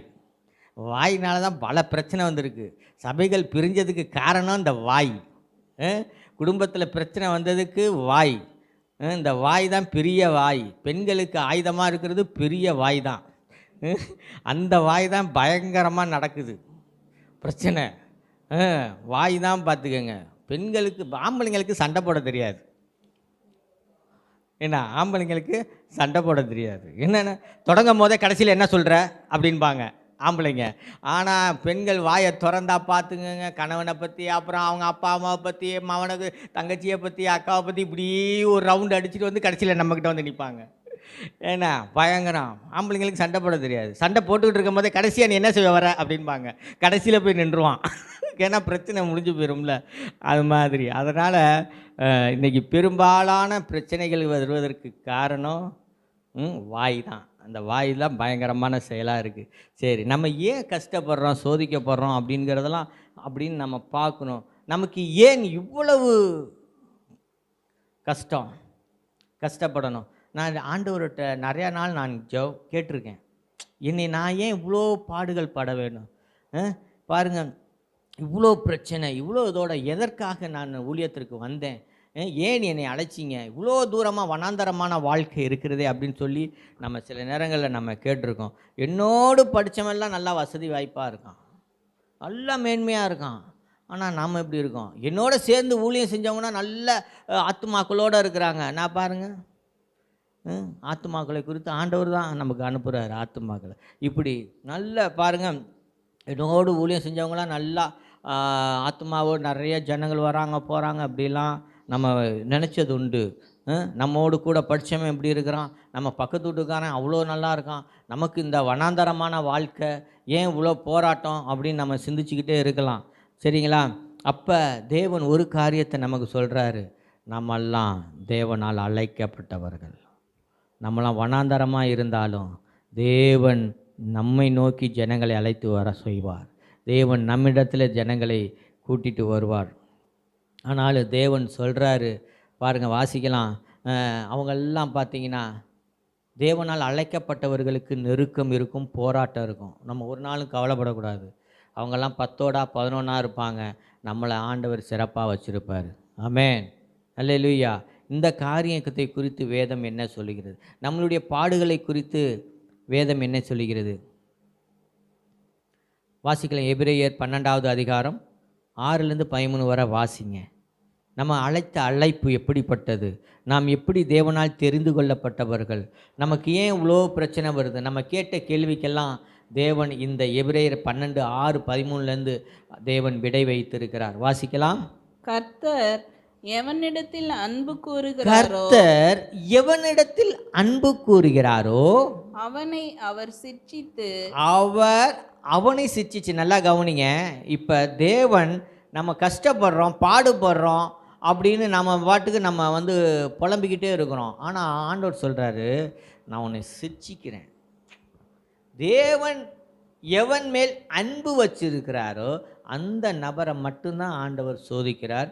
வாயினால தான் பல பிரச்சனை வந்திருக்கு. சபைகள் பிரிஞ்சதுக்கு காரணம் இந்த வாய். குடும்பத்தில் பிரச்சனை வந்ததுக்கு வாய். இந்த வாய் தான் பெரிய வாய். பெண்களுக்கு ஆயுதமாக இருக்கிறது பெரிய வாய் தான். அந்த வாய் தான் பயங்கரமாக நடக்குது பிரச்சனை. வாய் தான் பார்த்துக்கங்க. பெண்களுக்கு, ஆம்பளைங்களுக்கு சண்டை போட தெரியாது. என்ன, ஆம்பளைங்களுக்கு சண்டை போட தெரியாது. என்னென்ன தொடங்கும் போதே கடைசியில் என்ன சொல்கிற அப்படின்பாங்க ஆம்பளைங்க. ஆனால் பெண்கள் வாயை திறந்தா பார்த்துங்க, கணவனை பற்றி, அப்புறம் அவங்க அப்பா அம்மாவை பற்றி, மவனுக்கு தங்கச்சியை பற்றி, அக்காவை பற்றி இப்படி ஒரு ரவுண்டு அடிச்சுட்டு வந்து கடைசியில் நம்மக்கிட்ட வந்து நிற்பாங்க. ஏன்னா பயங்கரம். ஆம்பளைங்களுக்கு சண்டை போட தெரியாது. சண்டை போட்டுக்கிட்டு இருக்கும் போதே கடைசியாக நீ என்ன செய்ய வர அப்படின்பாங்க. கடைசியில் போய் நின்றுவான். ஏன்னா பிரச்சனை முடிஞ்சு போயிடும்ல, அது மாதிரி. அதனால் இன்றைக்கி பெரும்பாலான பிரச்சனைகள் வருவதற்கு காரணம் வாய் தான். அந்த வாய் தான் பயங்கரமான செயலாக இருக்குது. சரி, நம்ம ஏன் கஷ்டப்படுறோம், சோதிக்கப்படுறோம் அப்படிங்கிறதெல்லாம் அப்படின்னு நம்ம பார்க்கணும். நமக்கு ஏன் இவ்வளவு கஷ்டப்படணும்? நான் ஆண்டவர்கிட்ட நிறையா நாள் நான் கேட்டிருக்கேன், என்னை நான் ஏன் இவ்வளோ பாடுகள் பட வேணும்? பாருங்கள், இவ்வளோ பிரச்சனை, இவ்வளோ இதோட எதற்காக நான் ஊழியத்திற்கு வந்தேன்? ஏன் என்னை அழைச்சிங்க? இவ்வளோ தூரமாக வனாந்தரமான வாழ்க்கை இருக்கிறதே அப்படின்னு சொல்லி நம்ம சில நேரங்களில் நம்ம கேட்டிருக்கோம். என்னோடு படித்தவெல்லாம் நல்லா வசதி வாய்ப்பாக இருக்கான், நல்லா மேன்மையாக இருக்கான். ஆனால் நாம் எப்படி இருக்கோம்? என்னோட சேர்ந்து ஊழியம் செஞ்சவங்கன்னா நல்ல ஆத்துமாக்களோடு இருக்கிறாங்க. நான் பாருங்கள், ஆத்துமாக்களை குறித்து ஆண்டவர் தான் நமக்கு அனுப்புகிறார் ஆத்துமாக்களை. இப்படி நல்ல பாருங்கள், என்னோடு ஊழியம் செஞ்சவங்களாம் நல்லா ஆத்மாவோடு நிறைய ஜனங்கள் வராங்க போகிறாங்க. அப்படிலாம் நம்ம நினச்சது உண்டு. நம்மோடு கூட படித்தவன் எப்படி இருக்கிறான், நம்ம பக்கத்து வீட்டுக்காரன் அவ்வளோ நல்லா இருக்கான், நமக்கு இந்த வனாந்தரமான வாழ்க்கை ஏன் இவ்வளோ போராட்டம் அப்படின்னு நம்ம சிந்திச்சுக்கிட்டே இருக்கலாம். சரிங்களா? அப்போ தேவன் ஒரு காரியத்தை நமக்கு சொல்கிறாரு, நம்மெல்லாம் தேவனால் அழைக்கப்பட்டவர்கள். நம்மளாம் வனாந்தரமாக இருந்தாலும் தேவன் நம்மை நோக்கி ஜனங்களை அழைத்து வர செய்வார். தேவன் நம்மிடத்தில் ஜனங்களை கூட்டிகிட்டு வருவார். ஆனாலும் தேவன் சொல்கிறாரு பாருங்கள், வாசிக்கலாம். அவங்கெல்லாம் பார்த்தீங்கன்னா தேவனால் அழைக்கப்பட்டவர்களுக்கு நெருக்கம் இருக்கும், போராட்டம் இருக்கும். நம்ம ஒரு நாளும் கவலைப்படக்கூடாது. அவங்கெல்லாம் 10 11 இருப்பாங்க, நம்மளை ஆண்டவர் சிறப்பாக வச்சுருப்பார். ஆமென், அல்லேலூயா. இந்த காரியத்தை குறித்து வேதம் என்ன சொல்லுகிறது? நம்மளுடைய பாடுகளை குறித்து வேதம் என்ன சொல்லுகிறது? வாசிக்கலாம். எபிரேயர் 12வது அதிகாரம் 6-13 வரை வாசிங்க. நம்ம அழைத்த அழைப்பு எப்படிப்பட்டது? நாம் எப்படி தேவனால் தெரிந்து கொள்ளப்பட்டவர்கள்? நமக்கு ஏன் இவ்வளோ பிரச்சனை வருது? நம்ம கேட்ட கேள்விக்கெல்லாம் தேவன் இந்த எபிரேயர் 12:6-13 தேவன் விடை வைத்திருக்கிறார். வாசிக்கலாம். கர்த்தர் எவனிடத்தில் அன்பு கூறுகிறாரோ அவனை அவர் சிட்சித்து அவனை சிட்சிச்சு. நல்லா கவனிங்க. இப்போ தேவன் நம்ம கஷ்டப்படுறோம், பாடுபடுறோம் அப்படின்னு நம்ம பாட்டுக்கு நம்ம புலம்பிக்கிட்டே இருக்கிறோம். ஆனால் ஆண்டவர் சொல்கிறாரு, நான் உன்னை சிட்சிக்கிறேன். தேவன் எவன் மேல் அன்பு வச்சிருக்கிறாரோ அந்த நபரை மட்டும்தான் ஆண்டவர் சோதிக்கிறார்.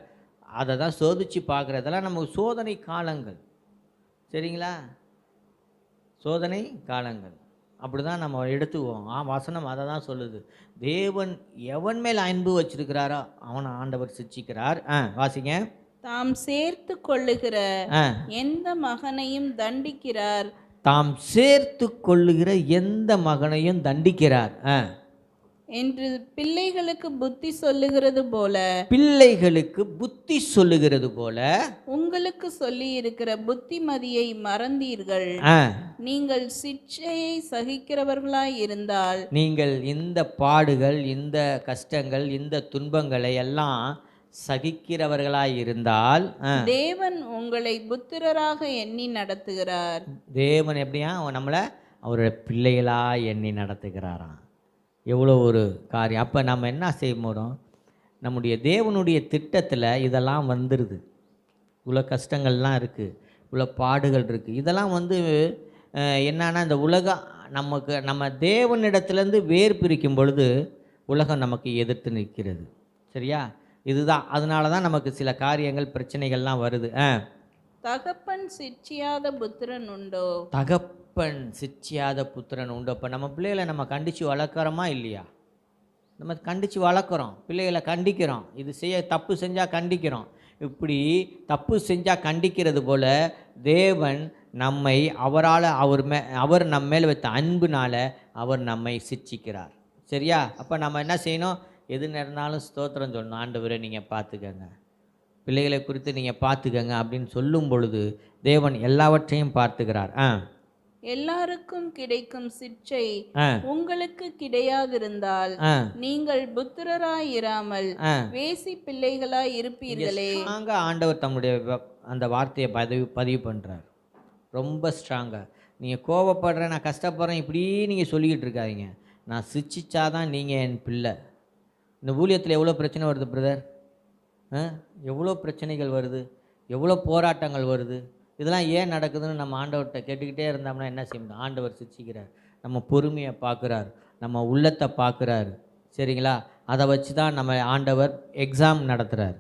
அதை தான் சோதித்து பார்க்குறதெல்லாம் நமக்கு சோதனை காலங்கள். சரிங்களா? சோதனை காலங்கள் அப்படி தான் நம்ம எடுத்துக்குவோம். வசனம் அதை தான் சொல்லுது. தேவன் எவன் மேல் அன்பு வச்சிருக்கிறாரோ அவனை ஆண்டவர் சிட்சிக்கிறார். வாசிங்க. தாம் சேர்த்து கொள்ளுகிற எந்த மகனையும் தண்டிக்கிறார். தாம் சேர்த்து கொள்ளுகிற எந்த மகனையும் தண்டிக்கிறார் என்று பிள்ளைகளுக்கு புத்தி சொல்லுகிறது போல உங்களுக்கு சொல்லி இருக்கிற புத்திமதியை மறந்தீர்கள். நீங்கள் சிட்சையை சகிக்கிறவர்களாய் இருந்தால், நீங்கள் இந்த பாடுகள், இந்த கஷ்டங்கள், இந்த துன்பங்களை எல்லாம் சகிக்கிறவர்களாய் இருந்தால் தேவன் உங்களை புத்திரராக எண்ணி நடத்துகிறார். தேவன் எப்படியா நம்மளை அவருடைய பிள்ளைகளாக எண்ணி நடத்துகிறாராம். எவ்வளோ ஒரு காரியம். அப்போ நம்ம என்ன செய்ய போகிறோம்? நம்முடைய தேவனுடைய திட்டத்தில் இதெல்லாம் வந்துடுது. இவ்வளோ கஷ்டங்கள்லாம் இருக்குது, இவ்வளோ பாடுகள் இருக்குது. இதெல்லாம் என்னன்னா இந்த உலகம் நம்ம தேவனிடத்துலேருந்து வேர் பிரிக்கும் பொழுது உலகம் நமக்கு எதிர்த்து நிற்கிறது. சரியா? இதுதான். அதனால தான் நமக்கு சில காரியங்கள், பிரச்சனைகள்லாம் வருது. தகப்பன் சிற்றியாத புத்திரன் உண்டோ? தகப்பன் சிச்சியாத புத்திரன் உண்டு. அப்போ நம்ம பிள்ளைகளை நம்ம கண்டித்து வளர்க்குறோமா இல்லையா? நம்ம கண்டித்து வளர்க்குறோம், பிள்ளைகளை கண்டிக்கிறோம். இது தப்பு செஞ்சால் கண்டிக்கிறோம். இப்படி தப்பு செஞ்சால் கண்டிக்கிறது போல் தேவன் நம்மை அவர் நம்ம மேல் வைத்த அன்புனால் அவர் நம்மை சிட்சிக்கிறார். சரியா? அப்போ நம்ம என்ன செய்யணும்? எது நடந்தாலும் ஸ்தோத்திரம் சொல்லணும். ஆண்டவரே நீங்கள் பார்த்துக்கங்க, பிள்ளைகளை குறித்து நீங்கள் பார்த்துக்கங்க அப்படின்னு சொல்லும் பொழுது தேவன் எல்லாவற்றையும் பார்த்துக்கிறார். எல்லாருக்கும் கிடைக்கும் சிற்றை உங்களுக்கு கிடையாதிருந்தால் நீங்கள் புத்திரராய் இராமல் வேசி பிள்ளைகளாய் இருப்பீர்களே. ஆண்டவர் தம்முடைய அந்த வார்த்தையை பதிவு பண்ணுறார் ரொம்ப ஸ்ட்ராங்காக. நீங்கள் கோவப்படுறேன், நான் கஷ்டப்படுறேன், இப்படி நீங்கள் சொல்லிக்கிட்டு இருக்காதீங்க. நான் சிச்சிச்சாதான் நீங்கள் என் பிள்ளை. இந்த ஊழியத்தில் எவ்வளோ பிரச்சனை வருது பிரதர், எவ்வளோ பிரச்சனைகள் வருது, எவ்வளோ போராட்டங்கள் வருது. இதெல்லாம் ஏன் நடக்குதுன்னு நம்ம ஆண்டவர்கிட்ட கேட்டுக்கிட்டே இருந்தோம்னா என்ன செய்யணும்? ஆண்டவர் சிச்சிக்கிறார். நம்ம பொறுமையை பார்க்குறார், நம்ம உள்ளத்தை பார்க்குறாரு. சரிங்களா? அதை வச்சு தான் நம்ம ஆண்டவர் எக்ஸாம் நடத்துகிறார்.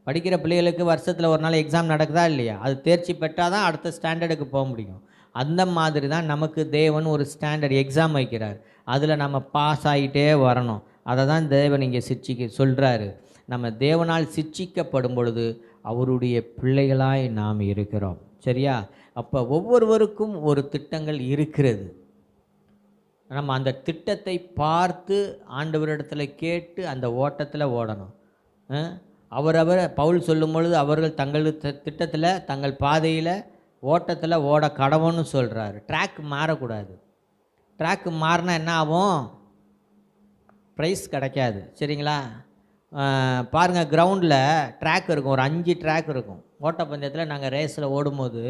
படிக்கிற பிள்ளைகளுக்கு வருஷத்தில் ஒரு நாள் எக்ஸாம் நடக்குதா இல்லையா? அது தேர்ச்சி பெற்றால் தான் அடுத்த ஸ்டாண்டர்டுக்கு போக முடியும். அந்த மாதிரி தான் நமக்கு தேவன் ஒரு ஸ்டாண்டர்ட் எக்ஸாம் வைக்கிறார். அதில் நம்ம பாஸ் ஆகிட்டே வரணும். அதை தான் தேவன் இங்கே சொல்கிறாரு. நம்ம தேவனால் சிட்சிக்கப்படும் பொழுது அவருடைய பிள்ளைகளாய் நாம் இருக்கிறோம். சரியா? அப்போ ஒவ்வொருவருக்கும் ஒரு திட்டங்கள் இருக்கிறது. நம்ம அந்த திட்டத்தை பார்த்து ஆண்டவரிடத்தில் கேட்டு அந்த ஓட்டத்தில் ஓடணும். பவுல் சொல்லும் பொழுது அவர்கள் தங்கள் திட்டத்தில் தங்கள் பாதையில் ஓட்டத்தில் ஓட கடவுன்னு சொல்கிறாரு. ட்ராக் மாறக்கூடாது. ட்ராக் மாறினா என்ன ஆகும்? ப்ரைஸ் கிடைக்காது. சரிங்களா? பாருங்கள், கிரவுண்டில் ட்ராக் இருக்கும், ஒரு 5 ட்ராக் இருக்கும். ஓட்டப்பந்தயத்தில் நாங்கள் ரேஸில் ஓடும்போது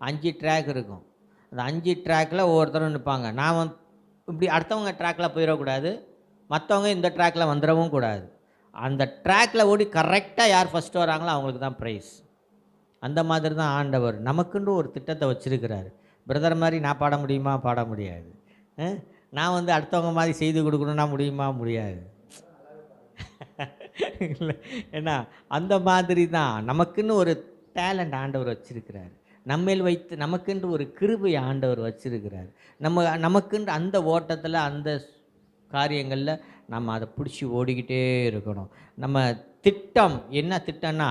5 ட்ராக் இருக்கும். அந்த 5 ட்ராக்கில் ஒவ்வொருத்தரும் நிற்பாங்க. நான் இப்படி அடுத்தவங்க ட்ராக்கில் போயிடக்கூடாது, மற்றவங்க இந்த ட்ராக்கில் வந்துடவும் கூடாது. அந்த ட்ராக்கில் ஓடி கரெக்டாக யார் ஃபஸ்ட்டு வராங்களோ அவங்களுக்கு தான் ப்ரைஸ். அந்த மாதிரி தான் ஆண்டவர் நமக்குன்னு ஒரு திட்டத்தை வச்சுருக்கிறாரு. பிரதர் மாதிரி நான் பாட முடியுமா? பாட முடியாது. நான் அடுத்தவங்க மாதிரி செய்து கொடுக்கணுன்னா முடியுமா? முடியாது. இல்லை, ஏன்னா அந்த மாதிரி தான் நமக்குன்னு ஒரு டேலண்ட் ஆண்டவர் வச்சுருக்கிறார். நம்மேல் வைத்து நமக்குன்று ஒரு கிருபை ஆண்டவர் வச்சுருக்கிறார். நமக்குன்று அந்த ஓட்டத்தில் அந்த காரியங்களில் நம்ம அதை பிடிச்சி ஓடிக்கிட்டே இருக்கணும். நம்ம திட்டம் என்ன திட்டம்னா,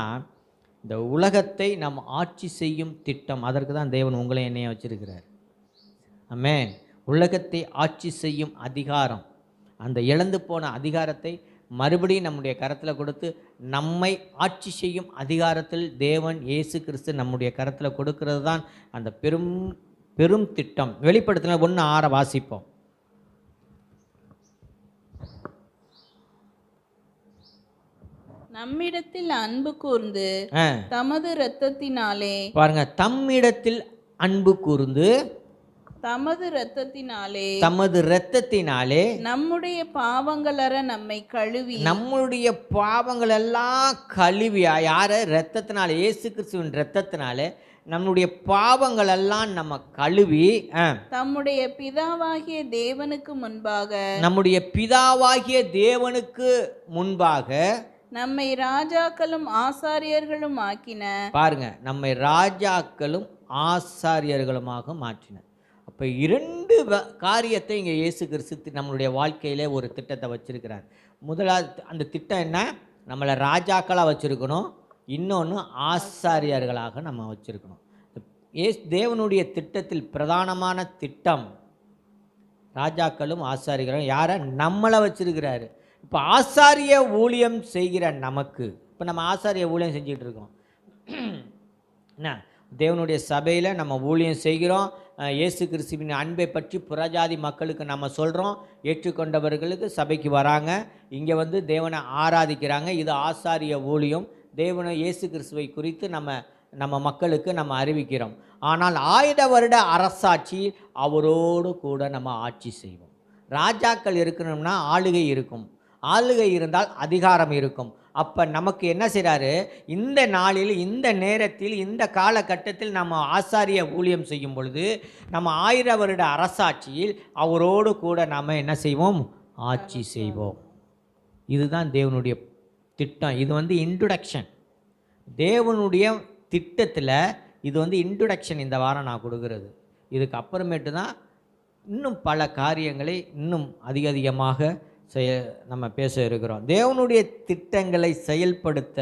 இந்த உலகத்தை நம்ம ஆட்சி செய்யும் திட்டம். அதற்கு தான் தேவன் உங்களை என்னைய வச்சுருக்கிறார். ஆமென். உலகத்தை ஆட்சி செய்யும் அதிகாரம், அந்த இழந்து போன அதிகாரத்தை மறுபடியும் நம்முடைய கரத்தில் கொடுத்து நம்மை ஆட்சி செய்யும் அதிகாரத்தில் தேவன் இயேசு கிறிஸ்து நம்முடைய கரத்தில் கொடுக்கிறது தான் அந்த பெரும் பெரும் திட்டம். வெளிப்படுத்தின 1:6 வாசிப்போம். நம்மிடத்தில் அன்பு கூர்ந்து தமது இரத்தத்தினாலே, பாருங்க, தம்மிடத்தில் அன்பு கூர்ந்து தமது இரத்தத்தினாலே நம்முடைய பாவங்களற நம்மை கழுவி, நம்முடைய பாவங்கள் எல்லாம் கழுவி, யார இரத்தத்தினாலே, இயேசு கிறிஸ்துவின் இரத்தத்தினாலே நம்முடைய பாவங்கள் எல்லாம் நம்ம கழுவி தம்முடைய பிதாவாகிய தேவனுக்கு முன்பாக, நம்முடைய பிதாவாகிய தேவனுக்கு முன்பாக நம்மை ராஜாக்களும் ஆசாரியர்களும் ஆக்கின. பாருங்க, நம்மை ராஜாக்களும் ஆசாரியர்களுமாக மாற்றின. அப்போ 2 காரியத்தை இங்கே இயேசு கிறிஸ்து நம்மளுடைய வாழ்க்கையில் ஒரு திட்டத்தை வச்சிருக்கிறார். முதலாவது அந்த திட்டம் என்ன? நம்மளை ராஜாக்களாக வச்சுருக்கணும், இன்னொன்று ஆசாரியர்களாக நம்ம வச்சுருக்கணும். தேவனுடைய திட்டத்தில் பிரதானமான திட்டம் ராஜாக்களும் ஆசாரியர்களும். யாரை? நம்மளை வச்சிருக்கிறாரு. இப்போ ஆசாரிய ஊழியம் செய்கிற நமக்கு, இப்போ நம்ம ஆசாரிய ஊழியம் செஞ்சுக்கிட்டு இருக்கோம். என்ன, தேவனுடைய சபையில் நம்ம ஊழியம் செய்கிறோம். இயேசு கிறிஸ்துவின் அன்பை பற்றி புறஜாதி மக்களுக்கு நம்ம சொல்கிறோம். ஏற்றுக்கொண்டவர்களுக்கு சபைக்கு வராங்க, இங்கே தேவனை ஆராதிக்கிறாங்க. இது ஆசாரிய ஊழியம். தேவனை இயேசு கிறிஸ்துவை குறித்து நம்ம மக்களுக்கு நம்ம அறிவிக்கிறோம். ஆனால் 1000 வருட அரசாட்சி அவரோடு கூட நம்ம ஆட்சி செய்வோம். ராஜாக்கள் இருக்கணும்னா ஆளுகை இருக்கும், ஆளுகை இருந்தால் அதிகாரம் இருக்கும். அப்போ நமக்கு என்ன செய்கிறாரு? இந்த நாளில், இந்த நேரத்தில், இந்த காலகட்டத்தில் நம்ம ஆசாரிய ஊழியம் செய்யும் பொழுது நம்ம 1000 வருட அரசாட்சியில் அவரோடு கூட நம்ம என்ன செய்வோம்? ஆட்சி செய்வோம். இதுதான் தேவனுடைய திட்டம். இது இன்ட்ரோடக்ஷன். தேவனுடைய திட்டத்தில் இது வந்து இன்ட்ரொடக்ஷன் இந்த வாரம் நான் கொடுக்கறது. இதுக்கு அப்புறமேட்டு தான் இன்னும் பல காரியங்களை இன்னும் அதிகமாக நம்ம பேச இருக்கிறோம். தேவனுடைய திட்டங்களை செயல்படுத்த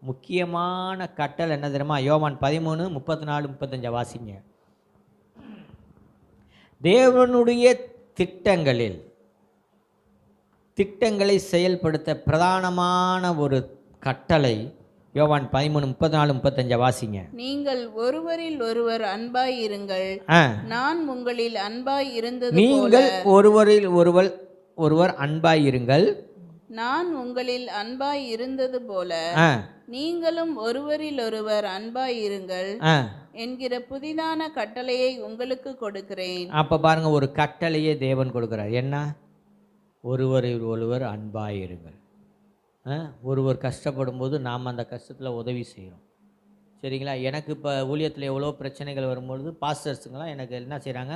முக்கியமான கட்டளை என்ன தெரியுமா? யோவான் 13:34-35 வாசிங்க. தேவனுடைய திட்டங்களை செயல்படுத்த பிரதானமான ஒரு கட்டளை யோவான் 13:34-35 வாசிங்க. நீங்கள் ஒருவரில் ஒருவர் அன்பாய் இருங்கள், நான் உங்களில் அன்பாய் இருந்தது போல. நீங்கள் ஒருவரில் ஒருவர் அன்பாய் இருங்கள், நான் உங்களில் அன்பாய் இருந்தது போல நீங்களும் ஒருவரில் ஒருவர் அன்பாய் இருங்கள் என்கிற புதிதான கட்டளையை உங்களுக்கு கொடுக்கிறேன். அப்ப பாருங்க, ஒரு கட்டளையே தேவன் கொடுக்கிறார். என்ன? ஒருவரில் ஒருவர் அன்பாய் இருங்கள். ஒருவர் கஷ்டப்படும் போது நாம் அந்த கஷ்டத்தில் உதவி செய்கிறோம். சரிங்களா? எனக்கு இப்போ ஊழியத்தில் எவ்வளோ பிரச்சனைகள் வரும்பொழுது பாஸ்டர்ஸுங்களாம் எனக்கு என்ன செய்கிறாங்க?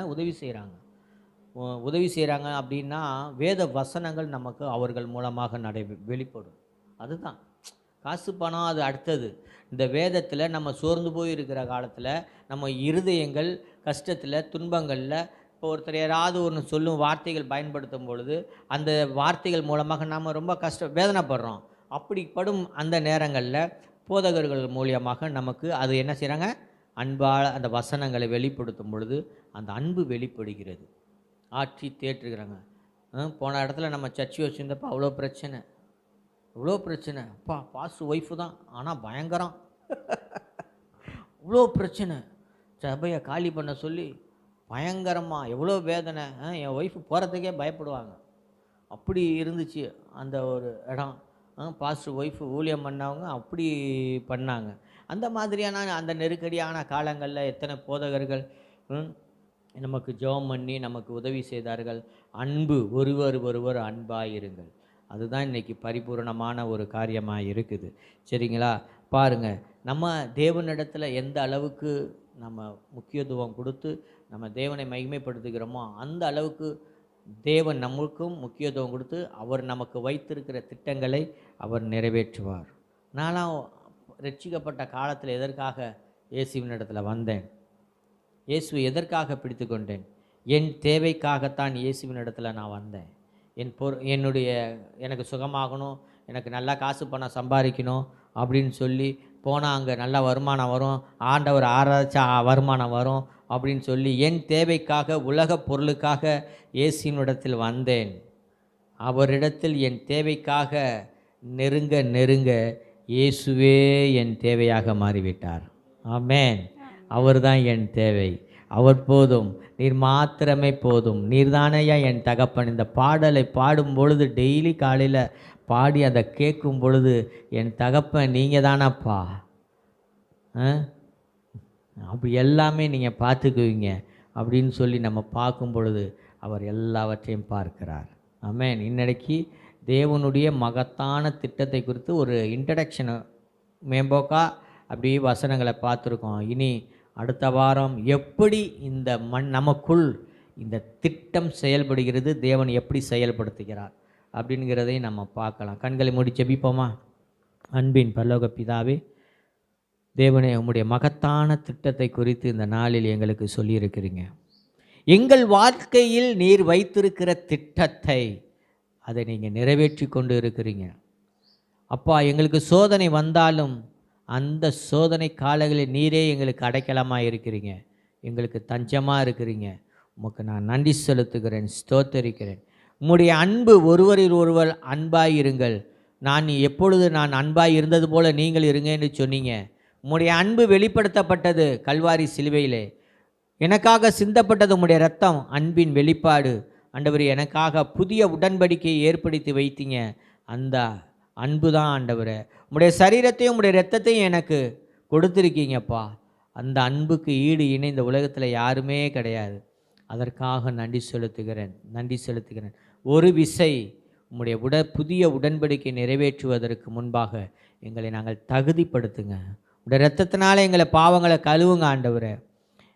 உதவி செய்கிறாங்க அப்படின்னா வேத வசனங்கள் நமக்கு அவர்கள் மூலமாக வெளிப்படும். அதுதான் காசு பணம், அது அடுத்தது. இந்த வேதத்தில் நம்ம சோர்ந்து போயிருக்கிற காலத்தில் நம்ம இருதயங்கள் கஷ்டத்தில் துன்பங்களில் இப்போ ஒருத்தர் யாராவது ஒன்று சொல்லும் வார்த்தைகள் பயன்படுத்தும் பொழுது அந்த வார்த்தைகள் மூலமாக நாம் ரொம்ப வேதனைப்படுறோம். அப்படிப்படும் அந்த நேரங்களில் போதகர்கள் மூலியமாக நமக்கு அது என்ன செய்கிறாங்க? அன்பால் அந்த வசனங்களை வெளிப்படுத்தும் பொழுது அந்த அன்பு வெளிப்படுகிறது. ஆற்றி தேற்றுக்கிறாங்க. போன இடத்துல நம்ம சர்ச்சு வச்சுருந்தப்போ அவ்வளோ பிரச்சனை. அப்பா பாஸ்டர் ஒய்ஃபு தான், ஆனால் பயங்கரம். இவ்வளோ பிரச்சனை. சபையை காலி பண்ண சொல்லி பயங்கரமாக எவ்வளோ வேதனை. என் ஒய்ஃபு போகிறதுக்கே பயப்படுவாங்க. அப்படி இருந்துச்சு அந்த ஒரு இடம். பாஸ்டர் ஒய்ஃபு ஊழியம் பண்ணவங்க அப்படி பண்ணாங்க. அந்த மாதிரியான அந்த நெருக்கடியான காலங்களில் எத்தனை போதகர்கள் நமக்கு ஜெபம் பண்ணி நமக்கு உதவி செய்தார்கள். அன்பு, ஒருவர் அன்பாயிருங்கள். அதுதான் இன்றைக்கி பரிபூர்ணமான ஒரு காரியமாக இருக்குது. சரிங்களா? பாருங்கள், நம்ம தேவனிடத்தில் எந்த அளவுக்கு நம்ம முக்கியத்துவம் கொடுத்து நம்ம தேவனை மகிமைப்படுத்துகிறோமோ அந்த அளவுக்கு தேவன் நமக்கும் முக்கியத்துவம் கொடுத்து அவர் நமக்கு வைத்திருக்கிற திட்டங்களை அவர் நிறைவேற்றுவார். நானும் ரட்சிக்கப்பட்ட காலத்தில் எதற்காக இயேசுவின் இடத்துல வந்தேன்? இயேசுவை எதற்காக பிடித்து கொண்டேன்? என் தேவைக்காகத்தான் இயேசுவின் இடத்துல நான் வந்தேன். எனக்கு சுகமாகணும், எனக்கு நல்லா காசு பணம் சம்பாதிக்கணும் அப்படின்னு சொல்லி போனால் அங்கே நல்ல வருமானம் வரும், ஆண்டவர் ஆராய்ச்சா வருமானம் வரும் அப்படின்னு சொல்லி என் தேவைக்காக உலக பொருளுக்காக இயேசுவினிடத்தில் வந்தேன். அவரிடத்தில் என் தேவைக்காக நெருங்க இயேசுவே என் தேவையாக மாறிவிட்டார். ஆமென். அவர்தான் என் தேவை. அவர் போதும், நீர் மாத்திரமே போதும், நீர்தானையா என் தகப்பன். இந்த பாடலை பாடும் பொழுது டெய்லி காலையில் பாடி அதை கேட்கும் பொழுது என் தகப்பன் நீங்கள் தானப்பா, அப்படி எல்லாமே நீங்கள் பார்த்துக்குவீங்க அப்படின்னு சொல்லி நம்ம பார்க்கும் பொழுது அவர் எல்லாவற்றையும் பார்க்கிறார். ஆமென். இன்னைக்கு தேவனுடைய மகத்தான திட்டத்தை குறித்து ஒரு இன்ட்ரடக்ஷனை மேம்போக்கா அப்படியே வசனங்களை பார்த்துருக்கோம். இனி அடுத்த வாரம் எப்படி இந்த நமக்குள் இந்த திட்டம் செயல்படுகிறது, தேவன் எப்படி செயல்படுத்துகிறார் அப்படிங்கிறதையும் நம்ம பார்க்கலாம். கண்களை மூடி ஜெபிப்போமா? அன்பின் பரலோக பிதாவே, தேவனே, உம்முடைய மகத்தான திட்டத்தை குறித்து இந்த நாளில் எங்களுக்கு சொல்லியிருக்கிறீங்க. எங்கள் வாழ்க்கையில் நீர் வைத்திருக்கிற திட்டத்தை அதை நீங்கள் நிறைவேற்றி கொண்டு இருக்கிறீங்க. அப்பா, எங்களுக்கு சோதனை வந்தாலும் அந்த சோதனை காலங்களில் நீரே எங்களுக்கு அடைக்கலமாக இருக்கிறீங்க, எங்களுக்கு தஞ்சமாக இருக்கிறீங்க. உமக்கு நான் நன்றி செலுத்துகிறேன், ஸ்தோத்தரிக்கிறேன். உம்முடைய அன்பு, ஒருவரில் ஒருவர் அன்பாய் இருங்கள். நான் அன்பாய் இருந்தது போல நீங்கள் இருங்கன்னு சொன்னீங்க. உம்முடைய அன்பு வெளிப்படுத்தப்பட்டது கல்வாரி சிலுவையிலே. எனக்காக சிந்தப்பட்டது உம்முடைய ரத்தம், அன்பின் வெளிப்பாடு. ஆண்டவரே, எனக்காக புதிய உடன்படிக்கையை ஏற்படுத்தி வைத்தீங்க. அந்த அன்பு தான் ஆண்டவரே. உம்முடைய சரீரத்தையும் உம்முடைய இரத்தத்தையும் எனக்கு கொடுத்துருக்கீங்கப்பா. அந்த அன்புக்கு ஈடு இணை இந்த உலகத்தில் யாருமே கிடையாது. அதற்காக நன்றி செலுத்துகிறேன். ஒரு விசை உம்முடைய புதிய உடன்படிக்கை நிறைவேற்றுவதற்கு முன்பாக எங்களை நாங்கள் தகுதிப்படுத்துங்க. உடைய இரத்தத்தினால எங்களை பாவங்களை கழுவுங்க ஆண்டவரே.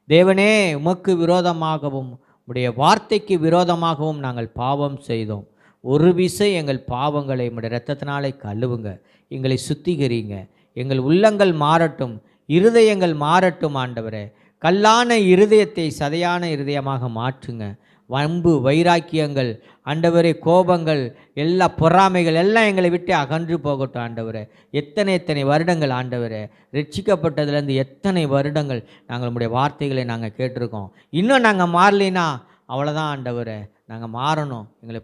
தேவனே, உமக்கு விரோதமாகவும் உடைய வார்த்தைக்கு விரோதமாகவும் நாங்கள் பாவம் செய்தோம். ஒரு விசை எங்கள் பாவங்களை உடைய இரத்தத்தினாலே கழுவுங்க, எங்களை சுத்திகரிங்க, எங்கள் உள்ளங்கள் மாறட்டும், இருதயங்கள் மாறட்டும் ஆண்டவரே. கல்லான இருதயத்தை சதையான இருதயமாக மாற்றுங்க. வம்பு, வைராக்கியங்கள் ஆண்டவரே, கோபங்கள், எல்லா பொறாமைகள் எல்லாம் எங்களை விட்டு அகன்று போகட்டும் ஆண்டவரே. எத்தனை வருடங்கள் ஆண்டவரே, ரட்சிக்கப்பட்டதுலேருந்து எத்தனை வருடங்கள் நாங்கள் உங்களுடைய வார்த்தைகளை நாங்கள் கேட்டிருக்கோம். இன்னும் நாங்கள் மாறலைன்னா அவ்வளோதான் ஆண்டவரே. நாங்கள் மாறணும், எங்களை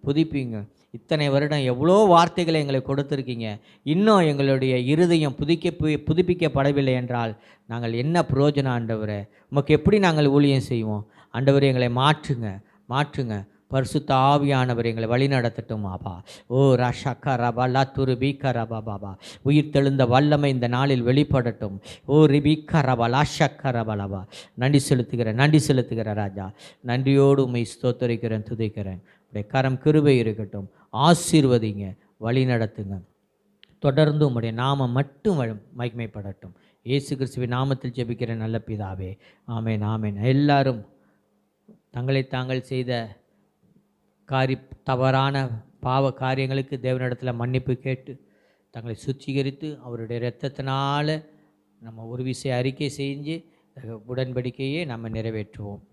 புதுப்பிங்க. இத்தனை வருடம் எவ்வளோ வார்த்தைகளை எங்களை கொடுத்துருக்கீங்க. இன்னும் எங்களுடைய இருதயம் புதுப்பிக்கப்படவில்லை என்றால் நாங்கள் என்ன பிரயோஜனம் ஆண்டவரே? உமக்கு எப்படி நாங்கள் ஊழியம் செய்வோம் ஆண்டவரே? எங்களை மாற்றுங்க. பரிசுத்த ஆவியானவர் எங்களை வழி நடத்தட்டும் ஆபா. ஓ ரஷக்க ரபா லா துரு பீக்க ரபா பாபா. உயிர் தெழுந்த வல்லமை இந்த நாளில் வெளிப்படட்டும். ஓ ரிபீக்க ரபா லாஷக்க ரபா லபா. நன்றி செலுத்துகிற ராஜா. நன்றியோடு உம்மை ஸ்தோத்தரிக்கிறேன், துதிக்கிறேன். உடைய கரம் கிருபை இருக்கட்டும். ஆசீர்வதிங்க, வழி நடத்துங்க. தொடர்ந்து உம்முடைய நாமம் மட்டும் மகிமைப்படட்டும். இயேசு கிறிஸ்துவின் நாமத்தில் ஜெபிக்கிற நல்ல பிதாவே, ஆமேன். எல்லாரும் தங்களை தாங்கள் செய்த தவறான பாவ காரியங்களுக்கு தேவனிடத்தில் மன்னிப்பு கேட்டு தங்களை சுத்திகரித்து அவருடைய இரத்தத்தினால நம்ம ஒரு விஷயம் அறிக்கை செஞ்சு உடன்படிக்கையே நம்ம நிறைவேற்றுவோம்.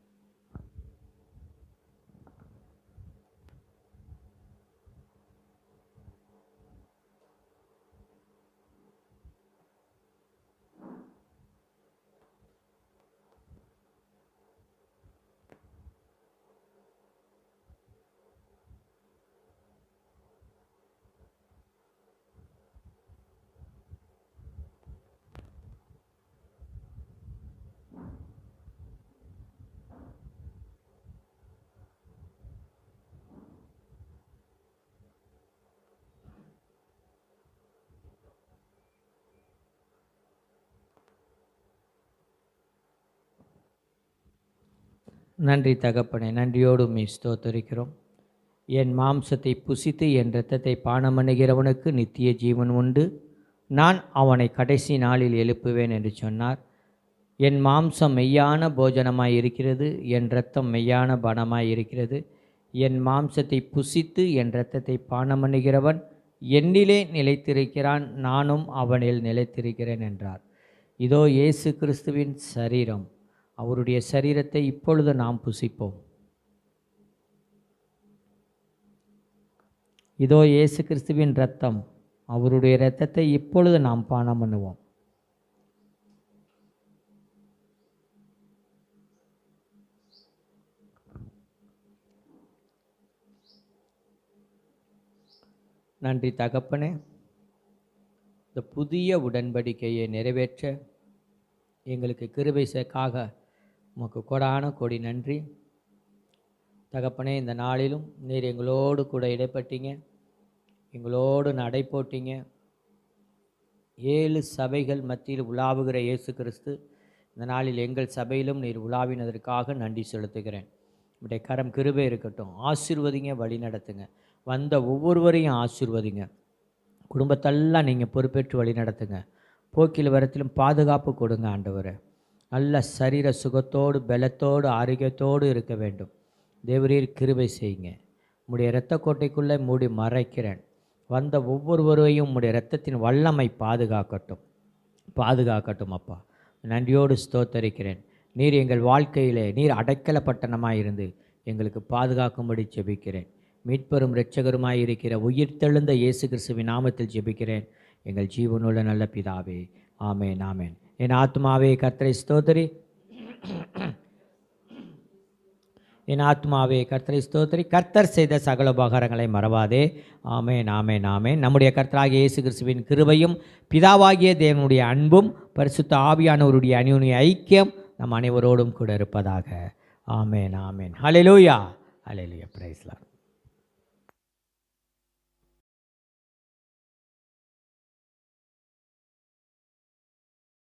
நன்றி தகப்பனே, நன்றியோடு உம்மை ஸ்தோத்தரிக்கிறோம். என் மாம்சத்தை புசித்து என் இரத்தத்தை பானமணுகிறவனுக்கு நித்திய ஜீவன் உண்டு, நான் அவனை கடைசி நாளில் எழுப்புவேன் என்று சொன்னார். என் மாம்சம் மெய்யான போஜனமாய் இருக்கிறது, என் இரத்தம் மெய்யான பானமாய் இருக்கிறது. என் மாம்சத்தை புசித்து என் இரத்தத்தை பானமணுகிறவன் என்னிலே நிலைத்திருக்கிறான், நானும் அவனில் நிலைத்திருக்கிறேன் என்றார். இதோ இயேசு கிறிஸ்துவின் சரீரம், அவருடைய சரீரத்தை இப்பொழுது நாம் புசிப்போம். இதோ இயேசு கிறிஸ்துவின் இரத்தம், அவருடைய இரத்தத்தை இப்பொழுது நாம் பானம் பண்ணுவோம். நன்றி தகப்பனே, இந்த புதிய உடன்படிக்கையை நிறைவேற்ற எங்களுக்கு கிருபை சேர்க்காக உமக்கு கொடான கொடி நன்றி தகப்பனே. இந்த நாளிலும் நீர் எங்களோடு கூட இடைப்பட்டீங்க, எங்களோடு நடை போட்டீங்க. 7 சபைகள் மத்தியில் உலாவுகிற இயேசு கிறிஸ்து இந்த நாளில் எங்கள் சபையிலும் நீர் உலாவினதற்காக நன்றி செலுத்துகிறேன். உடைய கரம் கிருபை இருக்கட்டும். ஆசீர்வதிங்க, வழி நடத்துங்க. வந்த ஒவ்வொருவரையும் ஆசீர்வதிங்க. குடும்பத்தெல்லாம் நீங்கள் பொறுப்பேற்று வழி நடத்துங்க. போக்கில் வரத்திலும் பாதுகாப்பு கொடுங்க ஆண்டவரே. நல்ல சரீர சுகத்தோடு, பலத்தோடு, ஆரோக்கியத்தோடு இருக்க வேண்டும். தேவரீர் கிருபை செய்யுங்க. உம்முடைய இரத்த கோட்டைக்குள்ளே மூடி மறைக்கிறேன். வந்த ஒவ்வொருவரையும் உம்முடைய இரத்தத்தின் வல்லமை பாதுகாக்கட்டும் அப்பா. நன்றியோடு ஸ்தோத்தரிக்கிறேன். நீர் எங்கள் வாழ்க்கையிலே நீர் அடைக்கல பட்டணமாக இருந்து எங்களுக்கு பாதுகாக்கும்படி ஜெபிக்கிறேன். மீட்பெரும் இரட்சகருமாய் இருக்கிற உயிர்த்தெழுந்த இயேசு கிறிஸ்துவின் நாமத்தில் ஜெபிக்கிறேன் எங்கள் ஜீவனுள்ள நல்ல பிதாவே, ஆமேன் ஆமேன். என் ஆத்மாவே கர்த்தரை ஸ்தோத்திரி, என் ஆத்மாவே கர்த்தரை ஸ்தோத்திரி, கர்த்தர் செய்த சகல உபகாரங்களை மறவாதே. ஆமேன் ஆமேன் ஆமேன். நம்முடைய கர்த்தராகிய இயேசு கிறிஸ்துவின் கிருபையும் பிதாவாகிய தேவனுடைய அன்பும் பரிசுத்த ஆவியானவருடைய அந்யோன்ய ஐக்கியம் நம் அனைவரோடும் கூட இருப்பதாக. Amen amen. Hallelujah, hallelujah. Praise the Lord.